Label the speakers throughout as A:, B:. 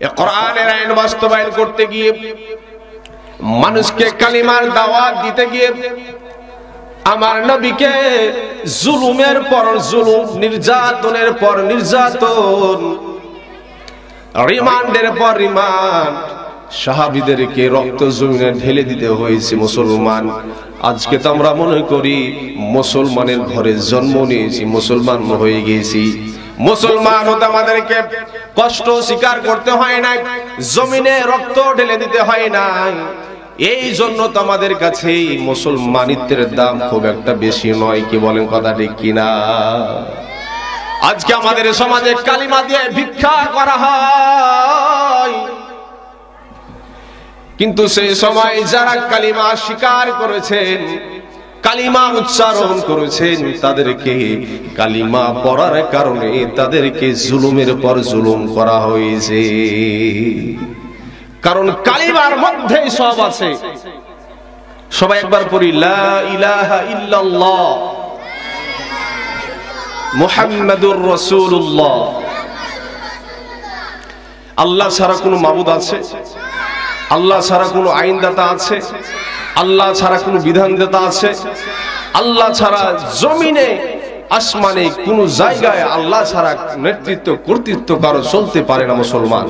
A: এই কোরআনের আইন বাস্তবায়ন করতে গিয়ে, মানুষকে কালিমার দাওয়াত দিতে গিয়ে আমার নবীকে জুলুমের পর জুলুম, নির্যাতনের পর নির্যাতন, রিমান্ডের পর রিমান্ড, সাহাবীদেরকে রক্ত জমিনে ঢেলে দিতে হয়েছে। মুসলমান আজকে তো আমরা মনে করি মুসলমানের ঘরে জন্ম নিয়েছি, মুসলমান হয়ে গেছি। মুসলমান হতে আমাদেরকে কষ্ট স্বীকার করতে হয় নাই, জমিনে রক্ত ঢেলে দিতে হয় নাই। এই জন্য তো আমাদের কাছে মুসলমানিত্বের দাম খুব একটা বেশি নয়। কি বলেন কথা ঠিক কিনা? আজকে আমাদের সমাজে কালিমা দিয়ে ভিক্ষা করা হয়, কিন্তু সেই সময় যারা কালিমা স্বীকার করেছেন, কালিমা উচ্চারণ করেছেন, তাদেরকে কালিমা পড়ার কারণে তাদেরকে জুলুমের পর জুলুম করা হয়েছে। কারণ কালিমার মধ্যেই সব আছে। সবাই একবার পড়ি, লা ইলাহা ইল্লাল্লাহ মুহাম্মাদুর রাসূলুল্লাহ। আল্লাহ ছাড়া কোনো মাবুদ আছে? আল্লাহ ছাড়া কোনো আইনদাতা আছে? আল্লাহ ছাড়া কোনো বিধানদাতা আছে? আল্লাহ ছাড়া জমিনে আসমানে কোন জায়গায় আল্লাহ ছাড়া নেতৃত্ব কর্তৃত্ব কারো চলতে পারে না। মুসলমান,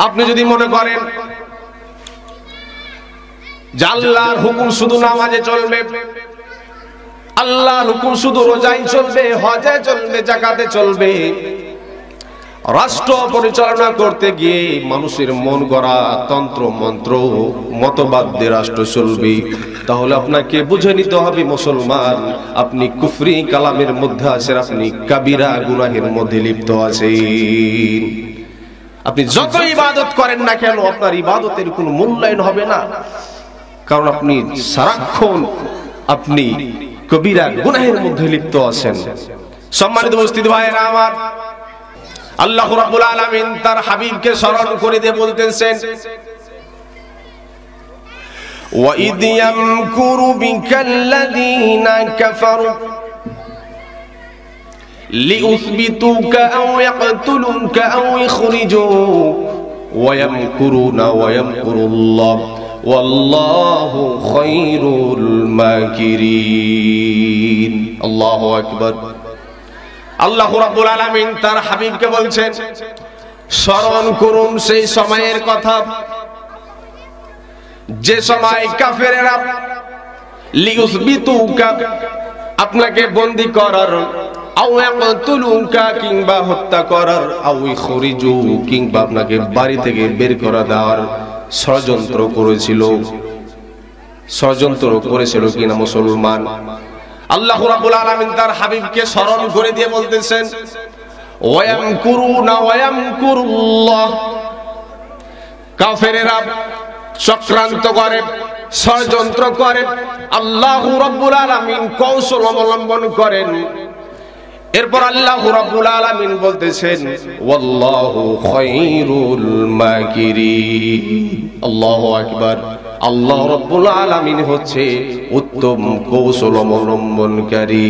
A: আপনি যদি মনে করেন যে আল্লাহর হুকুম শুধু নামাজে চলবে, আল্লাহর হুকুম শুধু রোজায় চলবে, হজে চলবে, যাকাতে চলবে, রাষ্ট্র পরিচালনা করতে গিয়ে মানুষের মন গড়া তন্ত্র মন্ত্র মতবাদ দিয়ে রাষ্ট্র চলবে, তাহলে আপনাকে বুঝে নিতে হবে মুসলমান আপনি কুফরি কালামের মধ্যে আছেন, আপনি কাবিরা গুনাহের মধ্যে লিপ্ত আছেন। আপনি যত ইবাদত করেন না কেন আপনার ইবাদতের কোনো মূল্যায়ন হবে না, কারণ আপনি সারাক্ষণ আপনি কবিরা গুনাহের মধ্যে লিপ্ত আছেন। সম্মানিত উপস্থিতি ভাইয়েরা আমার, আল্লাহ রাব্বুল আলামিন তার হাবিবকে স্মরণ করে দিয়ে বলতেছেন, وَإِذْ يَمْكُرُ بِكَ الَّذِينَ كَفَرُوا لِيُثْبِتُوكَ أَوْ يَقْتُلُوكَ أَوْ يُخْرِجُوكَ وَيَمْكُرُونَ وَيَمْكُرُ اللَّهُ وَاللَّهُ خَيْرُ الْمَاكِرِينَ। আল্লাহু আকবার। আল্লাহ রাব্বুল আলামিন তার হাবিবকে বলছেন, স্মরণ করুন সেই সময়ের কথা যে সময় কাফেরেরা লিউসবিতুকা আপনাকে বন্দী করার, আও ইয়াকতুলুকা কিংবা হত্যা করার, আও ইখরিজু কিংবা আপনাকে বাড়ি থেকে বের করে দেওয়ার ষড়যন্ত্র করেছিল কিনা মুসলমান? আল্লাহ রাব্বুল আলামিন তার হাবিবকে স্মরণ করে দিয়ে বলতেছেন, ওয়ায়ামকুরুনা ওয়ায়ামকুরুল্লাহ, কাফেরেরা চক্রান্ত করে, ষড়যন্ত্র করে, আল্লাহ রাব্বুল আলামিন কৌশল অবলম্বন করেন। এরপর আল্লাহ রাব্বুল আলামিন বলতেছেন, ওয়াল্লাহু খায়রুল মাকিরিন। আল্লাহু আকবার। আল্লাহ রাব্বুল আলামিন হচ্ছে উত্তম কৌশল অবলম্বনকারী।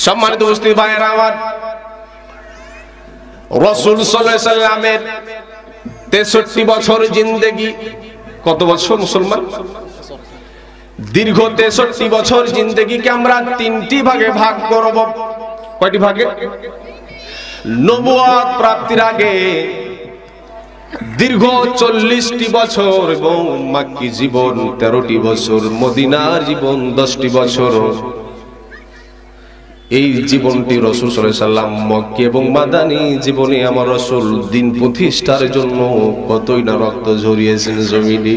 A: সম্মানিত উপস্থিতি ভাইয়েরা আমার, রাসূল সাল্লাল্লাহু আলাইহি সাল্লামের 63 বছর জিন্দেগি। কত বছর মুসলমান? দীর্ঘ 63 বছর জিন্দেগিকে আমরা 3টি ভাগে ভাগ করব। কয়টি ভাগে? নবুয়ত প্রাপ্তির আগে দীর্ঘ 40টি বছর এবং মক্কি জীবন 13টি বছর, মদিনার জীবন 10টি বছর। এই জীবনটি রাসূল সাল্লাল্লাহু আলাইহি সাল্লাম মক্কি এবং মাদানী জীবনে আমার রাসূল দ্বীন প্রতিষ্ঠার জন্য কতই না রক্ত ঝরিয়েছেন জমিনে।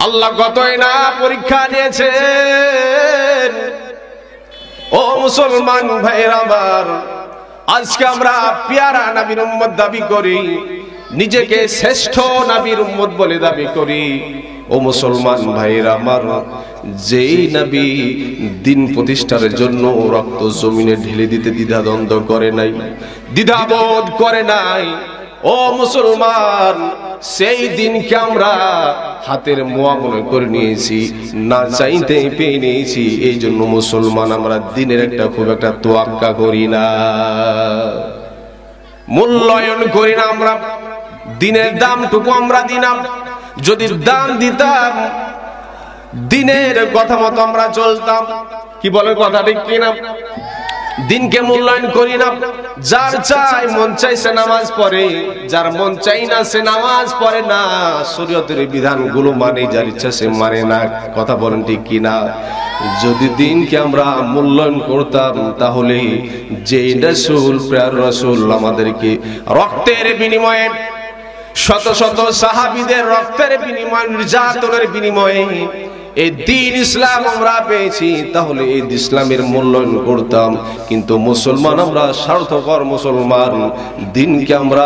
A: আল্লাহ কতই না পরীক্ষা নিয়েছেন। ও মুসলমান ভাইরা আমার, আজকে আমরা পেয়ারা নবীর উম্মত দাবি করি, নিজেকে শ্রেষ্ঠ নবীর উম্মত বলে দাবি করি। ও মুসলমান ভাইরা আমার, যেই নবী দ্বীন প্রতিষ্ঠার জন্য রক্ত জমিনে ঢেলে দিতে দ্বিধাদ্বন্দ্ব করে নাই, দ্বিধাবোধ করে নাই, ও মুসলমান সেই দিনকে আমরা হাতের মোয়া মনে করে নিয়েছি, না চাইতে পেয়ে নিয়েছি। এই জন্য মুসলমান আমরা দিনের একটা খুব একটা তোয়াক্কা করি না। মূল্যায়ন করি না আমরা, দিনের দামটুকু আমরা দিলাম। যদি দাম দিতাম, দিনের কথা মতো আমরা চলতাম। কি বলে কথা ঠিক কিনা? দিনকে মূল্যায়ন করি না। যার চাই মন চাইছে নামাজ পড়ে, যার মন চাই না সে নামাজ পড়ে না, শরীয়তের বিধানগুলো মানে, যার ইচ্ছা সে মানে না। কথা বলেন ঠিক কিনা? যদি দিনকে আমরা মূল্যায়ন করতাম, তাহলে যে রাসূল, প্রিয় রাসূল আমাদেরকে রক্তের বিনিময়ে, শত শত সাহাবীদের রক্তের বিনিময়ে, নির্যাতনের বিনিময়ে এই দিন ইসলাম আমরা পেয়েছি, তাহলে এই ইসলামের মূল্যায়ন করতাম। কিন্তু মুসলমান আমরা স্বার্থপর মুসলমান, দিনকে আমরা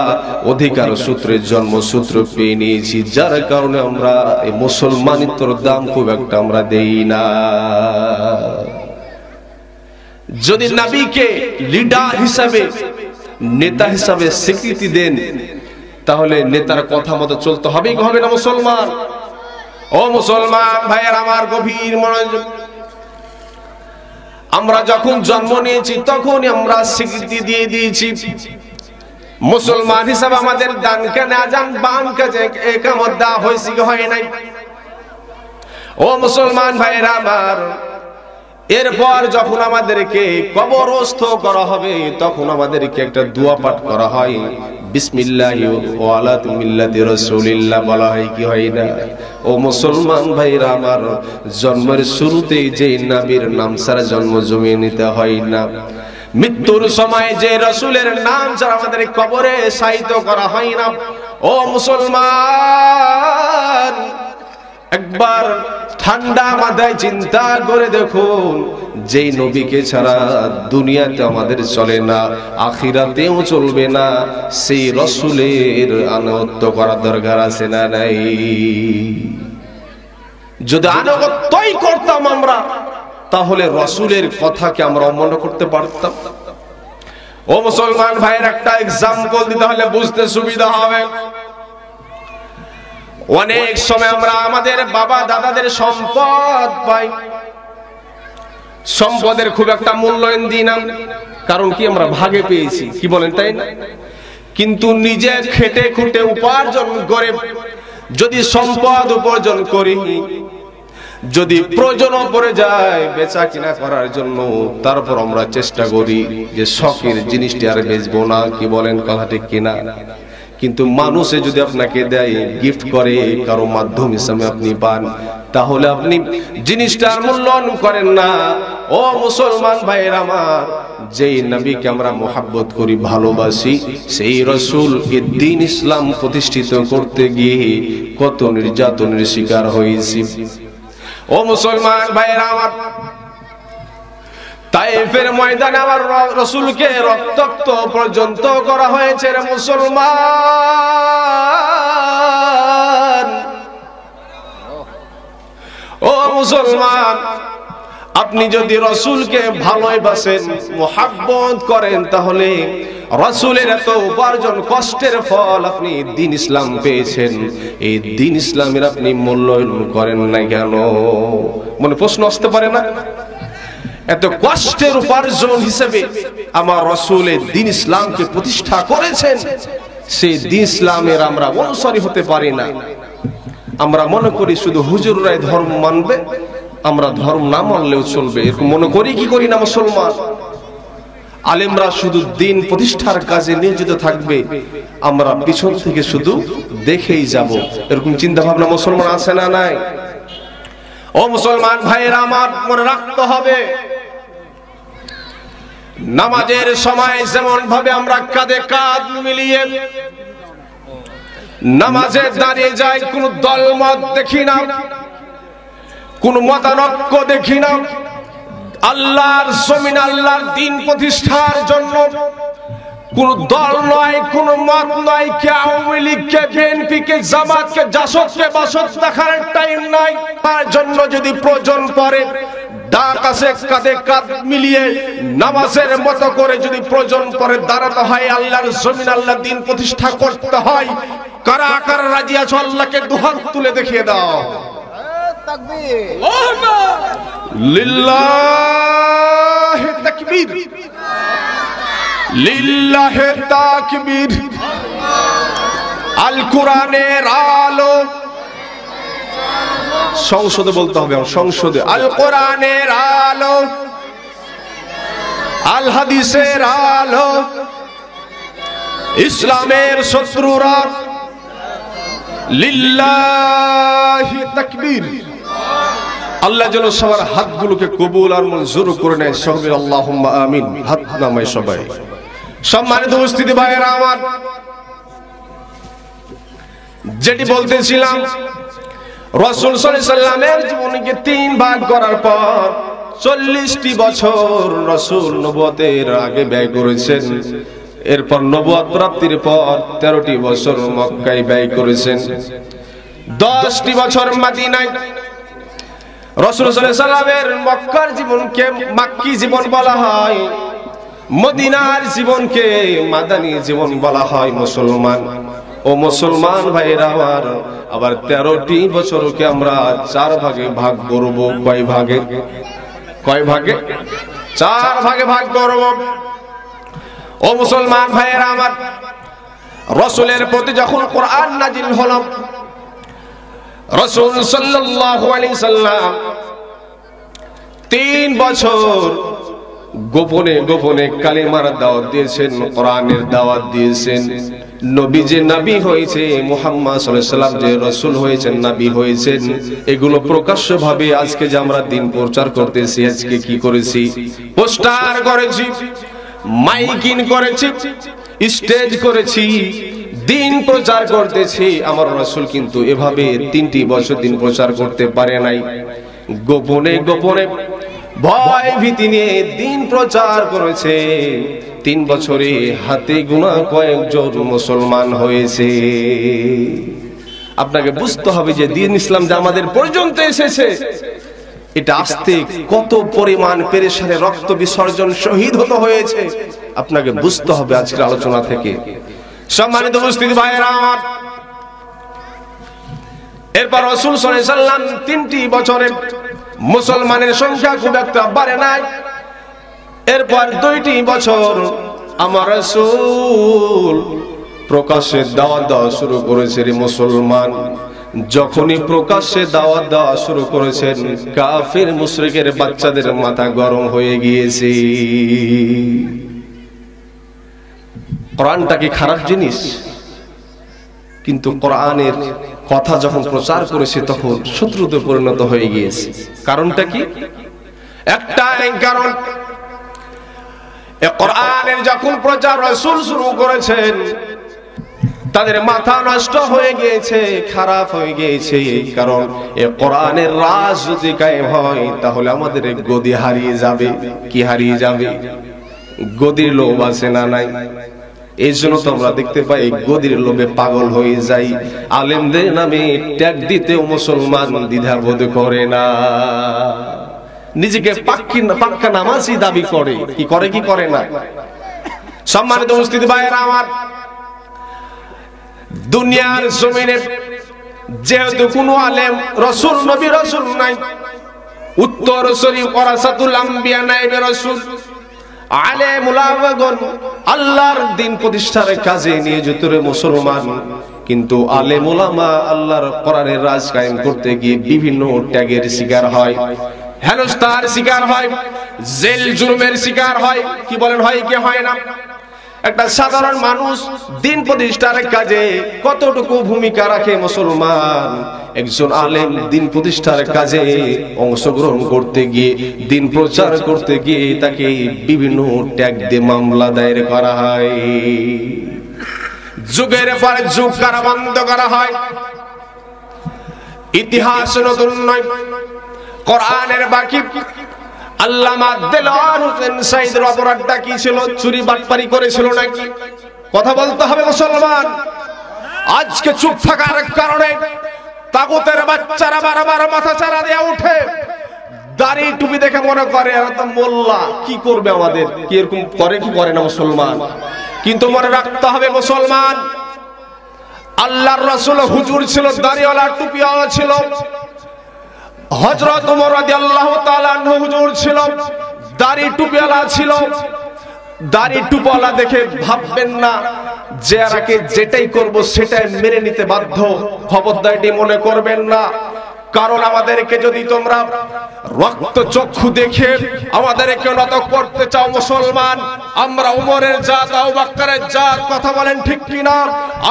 A: অধিকার সূত্রে জন্মসূত্র পেয়ে নিয়েছি, যার কারণে আমরা এই মুসলমানিত্বর দাম খুব একটা আমরা দেই না। যদি নবীকে লিডার হিসাবে, নেতা হিসাবে স্বীকৃতি দেন, তাহলে নেতার কথা মতো চলতে হবেই হবে না মুসলমান? ও মুসলমান ভাইয়ের আমার, গভীর মনোযোগ। আমরা যখন জন্ম নিয়েছি তখনই আমরা স্বীকৃতি দিয়ে দিয়েছি মুসলমান হিসাবে। আমাদের ডান কানে আযান, বাম কানে ইকামত দেওয়া হয়েছে কি হয় নাই? ও মুসলমান ভাইয়ের আমার, এরপর যখন আমাদেরকে কবরস্থ করা হবে, তখন আমাদেরকে একটা দোয়া পাঠ করা হয়, বিসমিল্লাহি ওয়া আলা মিল্লাতি রাসূলিল্লাহ বলা হয় কি হয় না? ও মুসলমান ভাইরা আমার, জন্মের শুরুতেই যে নবীর নাম ছাড়া জন্ম জমিয়ে নিতে হয় না। মৃত্যুর সময় যে রাসূলের নাম ছাড়া আমাদের কবরে শায়িত করা হয় না। ও মুসলমান, একবার ঠান্ডা মাথায় চিন্তা করে দেখুন, যেই নবীকে ছাড়া দুনিয়াতে আমাদের চলে না, আখিরাতেও চলবে না, সেই রাসূলের আনুগত্য করার দরকার আছে না নাই? যদি আনুগত্যই করতাম আমরা, তাহলে রাসূলের কথাকে আমরা অমান্য করতে পারতাম? ও মুসলমান ভাইয়ের, একটা এক্সাম্পল দিতে হলে বুঝতে সুবিধা হবে। অনেক সময় আমরা আমাদের বাবা দাদাদের সম্পদ পাই, সম্পদের খুব একটা মূল্যায়ন দিই না, কারণ কি আমরা ভাগে পেয়েছি, কি বলেন তাই না? কিন্তু নিজে খেটে খুঁটে উপার্জন করে যদি সম্পদ উপার্জন করি, যদি প্রয়োজন পড়ে যায় বেচা কিনা করার জন্য, তারপর আমরা চেষ্টা করি যে শখের জিনিসটি আর বেচবো না। কি বলেন কথা ঠিক কিনা? কিন্তু মানুষে যদি আপনাকে দেয়, গিফট করে, কারো মাধ্যম হিসেবে আপনি পান, তাহলে আপনি জিনিসটার মূল্যায়ন করেন না। ও মুসলমান ভাইয়ের আমার, যেই নবীকে আমরা মোহাব্বত করি, ভালোবাসি, সেই রাসূল এর দ্বীন ইসলাম প্রতিষ্ঠিত করতে গিয়ে কত নির্যাতনের শিকার হয়েছি। ও মুসলমান ভাইয়ের আমার, তায়েফের ময়দানে আমার রাসূলকে রক্তাক্ত পর্যন্ত করা হয়েছে রে মুসলমান। ও মুসলমান, আপনি যদি রাসূলকে ভালোবাসেন, মুহাব্বত করেন, তাহলে রাসূলের এত উপার্জন কষ্টের ফল আপনি দ্বীন ইসলাম পেয়েছেন, এই দ্বীন ইসলামের আপনি মূল্যায়ন করেন না কেন? মনে প্রশ্ন আসতে পারে না? এত কষ্টের উপার্জন হিসেবে আমার রাসূলের দ্বীন ইসলামকে প্রতিষ্ঠা করেছেন, সেই দ্বীন ইসলামের আমরা অনুসারী হতে পারি না। আমরা মনে করি শুধু হুজুররাই ধর্ম মানবে, আমরা ধর্ম না মানলেও চলবে, এরকম মনে করি কি করি না মুসলমান? আলেমরা শুধু দ্বীন প্রতিষ্ঠার কাজে নিয়োজিত থাকবে, আমরা পিছন থেকে শুধু দেখেই যাব, এরকম চিন্তা ভাবনা মুসলমান আছে না নাই? ও মুসলমান ভাইয়েরা আমার, মনে রাখতে হবে, নামাজের সময় যেমন ভাবে আমরা কাঁধে কাঁধ মিলিয়ে নামাজে দাঁড়িয়ে যাই, কোন দলমত দেখি না, কোন মতানৈক্য দেখি না। আল্লাহর জমিন, আল্লাহর দ্বীন প্রতিষ্ঠার জন্য কোন দল নয়, কোন মত নয়, কে আওয়ামী লীগ, কে বিএনপি, কে জামাত, কে জাসদ, কে বাসদ দেখার টাইম নাই। তার জন্য যদি প্রয়োজন পড়ে, ডাক আছে, কাঁধে কাঁধ মিলিয়ে নামাজের মতো করে যদি প্রয়োজন পড়ে দাঁড়াতে হয়, আল্লাহর জমিন, আল্লাহর দ্বীন প্রতিষ্ঠা করতে হয়। কারা কারা রাজি আছো? আল্লাহকে দুহাত তুলে দেখিয়ে দাও। তাকবীর, লিল্লাহি তাকবীর, লিল্লাহে তাকবীর। আল কোরআনের আলো, সংসদে বলতে হবে, সংসদে। আল কোরআনের আলো, আল হাদিসের আলো, ইসলামের শত্রুরা, লিল্লাহি তাকবীর। আল্লাহ যেন সবার হাতগুলোকে কবুল আর মঞ্জুর করে নেয়। সবাই আল্লাহুম্মা আমিন। হাত নামায় সবাই। সম্মানিত উপস্থিতি ভাইয়েরা আমার, যেটি বলতেছিলাম, রাসূল সাল্লাল্লাহু আলাইহি সাল্লামের জীবনকে 3 ভাগ করার পর 40টি বছর রাসূল নবুয়তের আগে ব্যয় করেছেন। এরপর নবুয়ত প্রাপ্তির পর 13টি বছর মক্কায় ব্যয় করেছেন। 10টি বছর মদিনায়। রাসূল সাল্লাল্লাহু আলাইহি সাল্লামের মক্কার জীবনকে মাক্কি জীবন বলা হয়, মদিনার জীবনকে মাদানী জীবন বলা হয়। মুসলমান ও মুসলমান ভাইরা আমার, আবার 13টি বছরকে আমরা 4 ভাগে ভাগ করব। কয় ভাগে? 4 ভাগে ভাগ করব। ও মুসলমান ভাইরা আমার, রাসূলের প্রতি যখন কোরআন নাজিল হলো, রাসূল সাল্লাল্লাহু আলাইহি সাল্লাম 3 বছর গোপনে গোপনে কালিমার দাওয়াত দিয়েছেন, কোরআনের দাওয়াত দিয়েছেন। নবী যে নবী হয়েছে, মুহাম্মদ সাল্লাল্লাহু আলাইহি সাল্লাম যে রাসূল হয়েছেন, নবী হয়েছেন, এগুলো প্রকাশ্যভাবে আজকে যে আমরা দিন প্রচার করতেছি, আজকে কি করেছি? পোস্টার করেছি, মাইকিং করেছি, স্টেজ করেছি, দিন প্রচার করতেছি। আমার রাসূল কিন্তু এভাবে 3টি বছর দিন প্রচার করতে পারে নাই। গোপনে গোপনে ভয় ভীতি নিয়ে দিন প্রচার করেছে। 3 বছরে হাতে গোনা কয়েকজন মুসলমান হয়েছে। আপনাকে বুঝতে হবে যে দিন ইসলাম যে আমাদের পর্যন্ত এসেছে, এটা আসতে কত পরিমাণ পেরেশানে রক্ত বিসর্জন, শহীদ হতে হয়েছে, আপনাকে বুঝতে হবে আজকের আলোচনা থেকে। সম্মানিত উপস্থিতি ভাইয়েরা আমার, এরপর রাসূল সাল্লাল্লাহু আলাইহি সাল্লাম 3টি বছরে মুসলমানের সংখ্যা খুব একটা বাড়ে নাই। এরপর 2টি বছর আমার রাসূল প্রকাশ্যে দাওয়াত দেওয়া শুরু করেছে। মুসলমান যখনই প্রকাশ্যে দাওয়াত দেওয়া শুরু করেছেন, কাফির মুশরিকের বাচ্চাদের মাথা গরম হয়ে গিয়েছে। কোরআনটা কি খারাপ জিনিস? কিন্তু কোরআনের কথা যখন প্রচার করেছে তখন শত্রুতে পরিণত হয়ে গিয়েছে। কারণটা কি? একটাই কারণ, কোরআনের যখন প্রচার রাসূল শুরু করেছেন, তাদের মাথা নষ্ট হয়ে গিয়েছে, খারাপ হয়ে গিয়েছে। কারণ এই কোরআনের রাজ যদি কায়েম হয়, তাহলে আমাদের গদি হারিয়ে যাবে। কি হারিয়ে যাবে? গদির লোভ আছে না নাই? এই জন্য তো আমরা দেখতে পাই গদির লোভে পাগল হয়ে যাই। আলেমদের নামে ট্যাগ দিতেও মুসলমান দ্বিধাবোধ করে না। নিজেকে পাক্কা নামাজি দাবি করে। কি করে কি করে না? সম্মানিত উপস্থিতি ভাইয়েরা আমার, দুনিয়ার জমিনে যেহেতু কোনো আলেম রাসূল নবী রাসূল নাই, উত্তর শরীফ ওয়ারাসাতুল আম্বিয়া নায়েবে রাসূল, আলেম উলামাগণ আল্লাহর দ্বীন প্রতিষ্ঠার কাজে নিয়োজিত মুসলমান। কিন্তু আলেম উলামা আল্লাহর কোরআনের রাজ কায়েম করতে গিয়ে বিভিন্ন ত্যাগের শিকার হয়, হেনস্থার শিকার হয়, জেল জুলুমের শিকার হয়। কি বলেন, হয় কি হয় না? একটা সাধারণ মানুষ দ্বীন প্রতিষ্ঠার কাজে কতটুকু ভূমিকা রাখে মুসলমান? একজন আলেম দ্বীন প্রতিষ্ঠার কাজে অংশগ্রহণ করতে গিয়ে, দ্বীন প্রচার করতে গিয়ে তাকে বিভিন্ন ট্যাগ দিয়ে মামলা দায়ের করা হয়, যুগের পর যুগ কারাবন্ধ করা হয়। ইতিহাস নতুন নয়, কোরআনের বাকি। আল্লামা দেলোয়ার হোসেন সাইদের অপরাধটা কি ছিল? চুরি বাটপারি করেছিল নাকি? কথা বলতে হবে মুসলমান। আজকে চুপ থাকার কারণে তাগুতের বাচ্চারা বারবার মাথা চারা দিয়ে উঠে, দাড়ি টুপি দেখে মনে করে এরা তো মোল্লা, কি করবে আমাদের। কি এরকম করে কি করে না মুসলমান? কিন্তু মনে রাখতে হবে মুসলমান, আল্লাহর রাসূল হুজুর ছিল, দাড়িওয়ালা টুপিওয়ালা ছিল। হযরত ওমর রাদিয়াল্লাহু তাআলা আনহু হুজুর ছিল, দাড়ি টুপিওয়ালা ছিল। দাড়ি টুপলা দেখে ভাববেন না যে আরাকে যেটাই করব সেটাই মেনে নিতে বাধ্য, খবরদার এটি মনে করবেন না। কারণ আমাদেরকে যদি তোমরা রক্ত চক্ষু দেখে আমাদেরকে নত করতে চাও মুসলমান, আমরা উমরের জাত, আবু বকরের জাত, কথা বলেন ঠিক কিনা?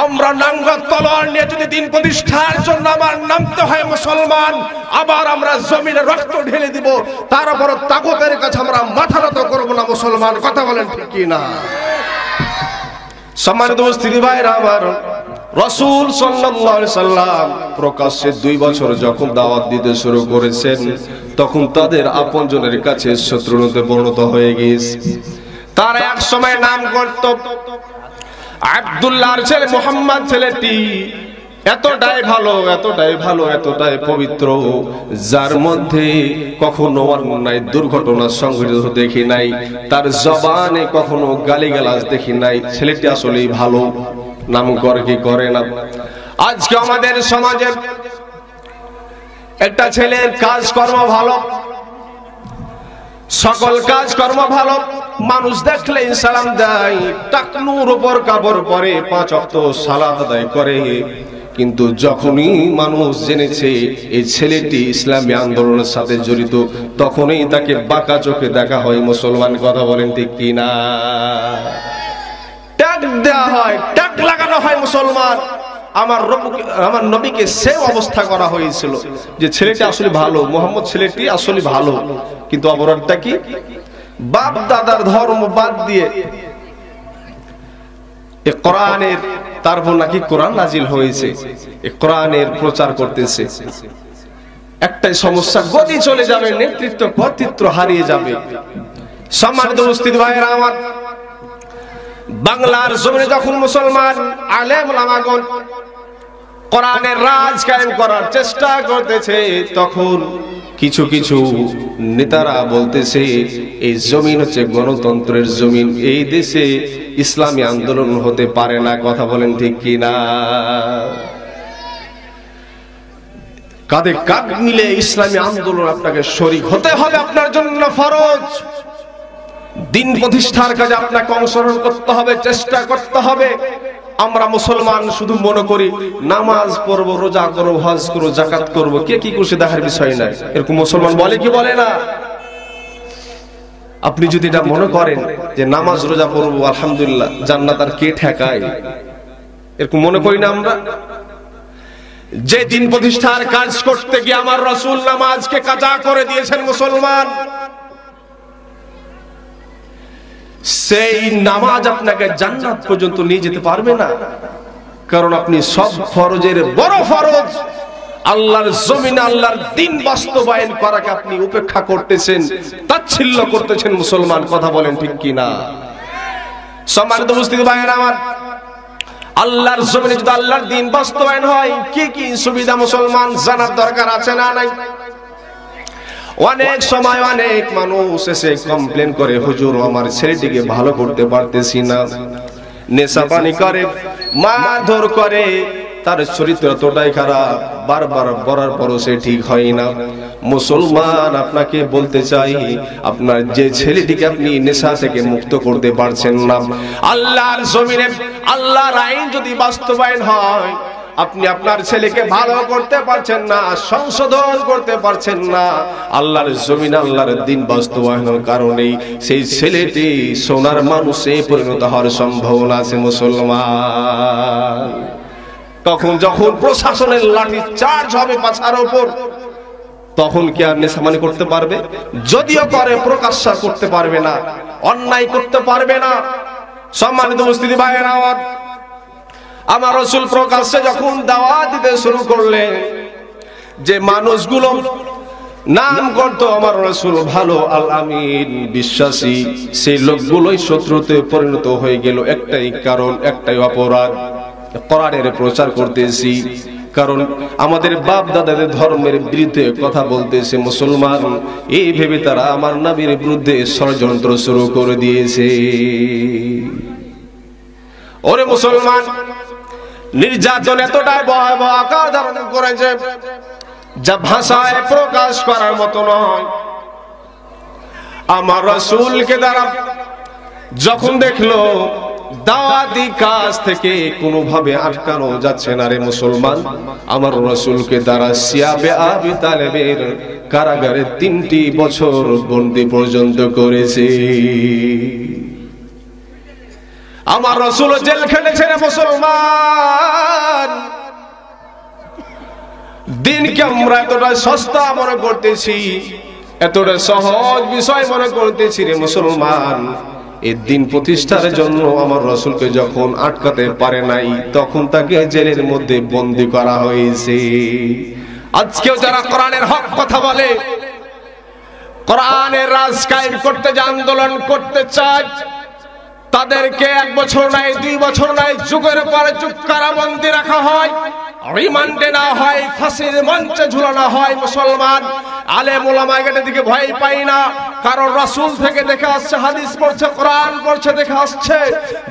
A: আমরা নাঙ্গা তলোয়ার নিয়ে যদি দিন প্রতিষ্ঠার জন্য আমার নামতে হয় মুসলমান, আবার আমরা জমিনে রক্ত ঢেলে দিব, তার উপর তাগুতের কাছে আমরা মাথা নত করব না মুসলমান, কথা বলেন ঠিক কিনা? সম্মানিত উপস্থিতি ভাইরা আমার, রাসূল সাল্লাল্লাহু আলাইহি সাল্লাম প্রকাশ্যে 2 বছর যখন দাওয়াত দিতে শুরু করেছেন, তখন তাদের আপনজনের কাছে শত্রুতে পরিণত হয়ে গিয়েছে। তারা এক সময় নাম করত আব্দুল্লাহর ছেলে মুহাম্মদ, ছেলেটি এতটাই ভালো, এতটাই ভালো, এতটাই পবিত্র, যার মধ্যে কখনো অন্যায় দুর্ঘটনা সংঘটিত দেখি নাই, তার জবানে কখনো গালিগালাজ দেখি নাই। ছেলেটি আসলেই ভালো, নাম করে কি করে না। আজকে আমাদের সমাজে একটা ছেলের কাজকর্ম ভালো, সকল কাজকর্ম ভালো, মানুষ দেখলে সালাম দেয়, টাকনুর উপর কাপড় পরে 5 ওয়াক্ত সালাত আদায় করে, কিন্তু যখনই মানুষ জেনেছে এই ছেলেটি ইসলামী আন্দোলনের সাথে জড়িত, তখনই তাকে বাঁকা চোখে দেখা হয় মুসলমান, কথা বলেন ঠিক কিনা? ট্যাগ দেওয়া হয়, ট্যাগ লাগানো হয় মুসলমান। আমার নবীকে সেই অবস্থা করা হয়েছিল যে ছেলেটি আসলে ভালো, মুহাম্মদ ছেলেটি আসলে ভালো, কিন্তু অপরাধটা কি? বাপ দাদার ধর্ম বাদ দিয়ে এই কোরআনের, তারপর নাকি কোরআন নাজিল হয়েছে, এই কোরআনের প্রচার করতেছে। একটাই সমস্যা, গতি চলে যাবে, নেতৃত্ব কর্তৃত্ব হারিয়ে যাবে। সম্মানিত উপস্থিতি ভাইরা আমার, বাংলার জমিনে যখন মুসলমান আলেম ওলামাগণ কোরআনের রাজ কায়েম করার চেষ্টা করতেছে, তখন কিছু কিছু নেতারা বলতেছে এই জমিন হচ্ছে গণতন্ত্রের জমিন, এই দেশে ইসলামী আন্দোলন হতে পারে না, কথা বলেন ঠিক কিনা? কাঁধে কাঁধ মিলে ইসলামী আন্দোলন আপনাকে শরীক হতে হবে, আপনার জন্য ফরজ। দিন প্রতিষ্ঠার কাজে আপনাকে অংশগ্রহণ করতে হবে, চেষ্টা করতে হবে। আমরা মুসলমান শুধু মনে করি নামাজ পড়বো, রোজা করবো, হজ করবো, যাকাত করবো, কে কি করছে দেখার বিষয় নাই, এরকম মুসলমান বলে কি বলে না? আপনি যদি এটা মনে করেন যে নামাজ রোজা পড়বো আলহামদুলিল্লাহ জান্নাত আর কে ঠেকায়, এরকম মনে করি না আমরা? যে দিন প্রতিষ্ঠার কাজ করতে গিয়ে আমার রাসূল নামাজকে কাজা করে দিয়েছেন মুসলমান, সেই নামাজ আপনাকে জান্নাত পর্যন্ত নিয়ে যেতে পারবে না। কারণ আপনি সব ফরজের বড় ফরজ আল্লাহর জমিনে আল্লাহর দ্বীন বাস্তবায়ন করাকে আপনি উপেক্ষা করতেছেন, তাচ্ছিল্য করতেছেন মুসলমান, কথা বলেন ঠিক কিনা? সম্মানিত উপস্থিতি ভাইয়েরা আমার, আল্লাহর জমিনে যদি আল্লাহর দ্বীন বাস্তবায়ন হয়, কি কি সুবিধা মুসলমান জানার দরকার আছে না নাই? অনেক সময় অনেক মানুষ এসে কমপ্লেন করে, হুজুর আমার ছেলেটিকে ভালো করতে পারতেছি না, নেশা পানি করে, মারধর করে, তার চরিত্র এতটাই খারাপ, বারবার বলার পরও সে ঠিক হয় না। মুসলমান আপনাকে বলতে চাই, আপনার যে ছেলেটিকে আপনি নেশা থেকে মুক্ত করতে পারছেন না, আল্লাহর জমিনে আল্লাহর আইন যদি বাস্তবায়ন হয়, আপনি আপনার ছেলেকে ভালো করতে পারছেন না, সংশোধন করতে পারছেন না, আল্লাহর জমিন আল্লাহর দ্বীন বাস্তবায়নের কারণেই সেই ছেলেটি সোনার মানুষে পরিণত হওয়ার সম্ভাবনা আছে মুসলমান। তখন যখন প্রশাসনের লাঠি চার্জ হবে পাছার উপর, তখন কি আর নেশামানি করতে পারবে? যদিও করে প্রকাশ্য করতে পারবে না, অন্যায় করতে পারবে না। সম্মানিত উপস্থিতি ভাইয়েরা আমার রাসূল প্রকাশ্যে যখন দাওয়াত দিতে শুরু করলেন, যে মানুষগুলো নাম করত আমার রাসূল ভালো, আল আমিন, বিশ্বাসী, সেই লোকগুলোই শত্রুতে পরিণত হয়ে গেল। একটাই কারণ, একটাই অপরাধ, কোরআনের প্রচার করতেছি, কারণ আমাদের বাপ দাদাদের ধর্মের বিরুদ্ধে কথা বলতেছে মুসলমান, এই ভেবে তারা আমার নবীর বিরুদ্ধে ষড়যন্ত্র শুরু করে দিয়েছে। ওরে মুসলমান, নির্যাতন এতটাই ভয়াবহ আকার ধারণ করেছে যা ভাষায় প্রকাশ করার মতো নয়। আমার রাসূলকে দ্বারা যখন দেখলো দাওয়াতি কাজ থেকে কোনোভাবে আটকানো যাচ্ছে না রে মুসলমান, আমার রাসূলকে তারা সিয়াবে আবি তালেবের কারাগারে 3টি বছর বন্দী পর্যন্ত করেছে। আমার রাসূল জেল খেটেছে রে মুসলমান। দিনকে আমরা এতটা সস্তা মনে করতেছি, এতটা সহজ বিষয় মনে করতেছি রে মুসলমান। এই দিন প্রতিষ্ঠার জন্য আমার রাসূলকে যখন আটকাতে পারে নাই, তখন তাকে জেলের মধ্যে বন্দী করা হয়েছে। আজকেও যারা কোরআনের হক কথা বলে, কোরআনের রাজ কায়েম করতে যে আন্দোলন করতে চায়, তাদেরকে 1 বছর নাই 2 বছর নাই যুগের পর যুগ কারাবন্দী রাখা হয়, রিমান্ডে না হয়, ফাঁসির মঞ্চে ঝুলানো হয়। মুসলমান আলেম ওলামা এটার দিকে ভয় পাই না, কারণ রাসূল থেকে দেখে আসছে, হাদিস পড়ছে, কোরআন পড়ছে, দেখে আসছে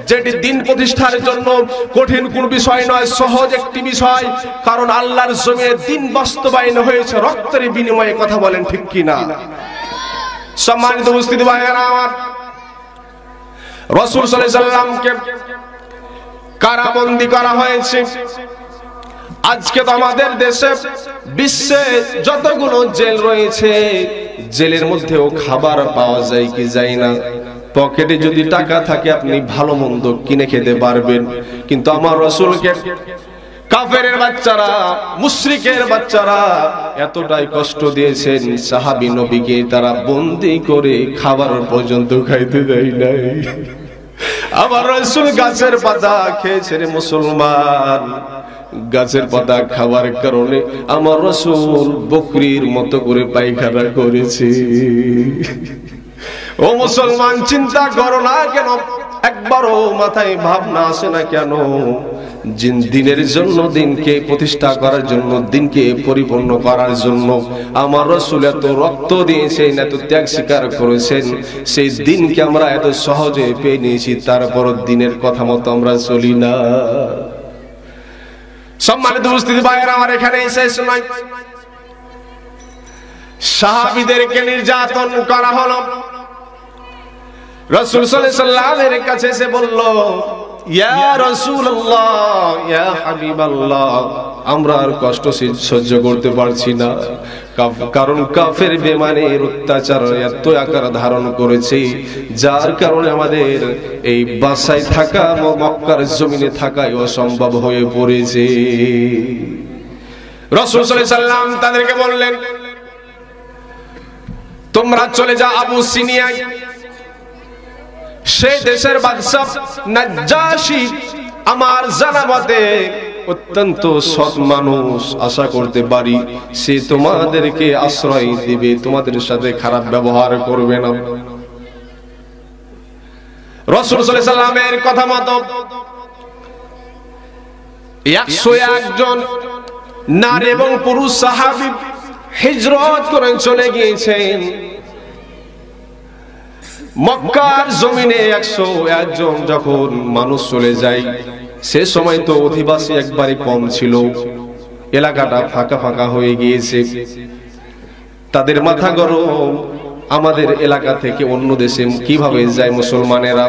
A: যেটি দিন প্রতিষ্ঠার জন্য কঠিন কোন বিষয় নয়, সহজ একটি বিষয়। কারণ আল্লাহর জমিনে দিন বাস্তবায়ন হয়েছে রক্তের বিনিময়ে। কথা বলেন ঠিক কিনা? সম্মানিত উপস্থিতি ভাইয়েরা আমার, রাসূল সাল্লাল্লাহু আলাইহি সাল্লামকে কারাবন্দী করা হয়েছে। আজকে তো আমাদের দেশে বিশ্বে যতগুলো জেল রয়েছে, জেলের মধ্যেও খাবার পাওয়া যায় কি যায় না। পকেটে যদি টাকা থাকে আপনি ভালো মন্দ কিনে খেতে পারবেন, কিন্তু আমার রাসূলকে কাফেরের বাচ্চারা, মুশরিকের বাচ্চারা এতটাই কষ্ট দিয়েছেন, সাহাবী নবীকে তারা বন্দী করে খাবার পর্যন্ত খাইতে দেয় নাই। আমার রাসূল গাছের পাতা খেয়েছে রে মুসলমান। গাছের পাতা খাবার কারণে আমার রাসূল বকরির মতো করে পায়খানা করেছে। ও মুসলমান, চিন্তা করো না কেন? একবারও মাথায় ভাবনা আসে না কেন? দিনের জন্য, দিনকে প্রতিষ্ঠা করার জন্য, দিনকে পরিপূর্ণ করার জন্য আমার রাসূল এত রক্ত দিয়েছেন, এত ত্যাগ স্বীকার করেছেন। সেই দিনকে আমরা এত সহজে পেয়ে নিয়েছি, তারপর দিনের কথা মতো আমরা চলি না। সম্মানিত উপস্থিতি ভাইয়েরা আমার, এখানে শেষ নয়। সাহাবীদেরকে নির্যাতন করা হলো। রাসূল সাল্লাল্লাহু আলাইহি সাল্লামের কাছে এসে বলল, ইয়া রাসূলুল্লাহ, ইয়া হাবিবাল্লাহ, আমরা আর কষ্ট সহ্য করতে পারছি না। কারণ কাফের বেঈমানের অত্যাচার এত আকার ধারণ করেছে, যার কারণে আমাদের এই বাসায় থাকা, মক্কার জমিনে থাকাই অসম্ভব হয়ে পড়েছে। রাসূল সাল্লাল্লাহু আলাইহি সাল্লাম তাদেরকে বললেন, তোমরা চলে যাও আবু সিনিয়ায়। সেই দেশের বাদশা নাজ্জাশী আমার জানা মতে অত্যন্ত সৎ মানুষ, আশা করতে পারি সে তোমাদেরকে আশ্রয় দিবে, তোমাদের সাথে খারাপ ব্যবহার করবে না। রাসূল সাল্লাল্লাহু আলাইহি সাল্লামের কথা মতো 101 জন নারী এবং পুরুষ সাহাবী হিজরত করে চলে গিয়েছেন। মক্কার জমিনে 101 জন যখন মানুষ চলে যায়, সে সময় তো অধিবাসী একবারই কম ছিল, এলাকাটা ফাঁকা ফাঁকা হয়ে গিয়েছে। তাদের মাথা গরম, আমাদের এলাকা থেকে অন্য দেশে কিভাবে যায় মুসলমানেরা,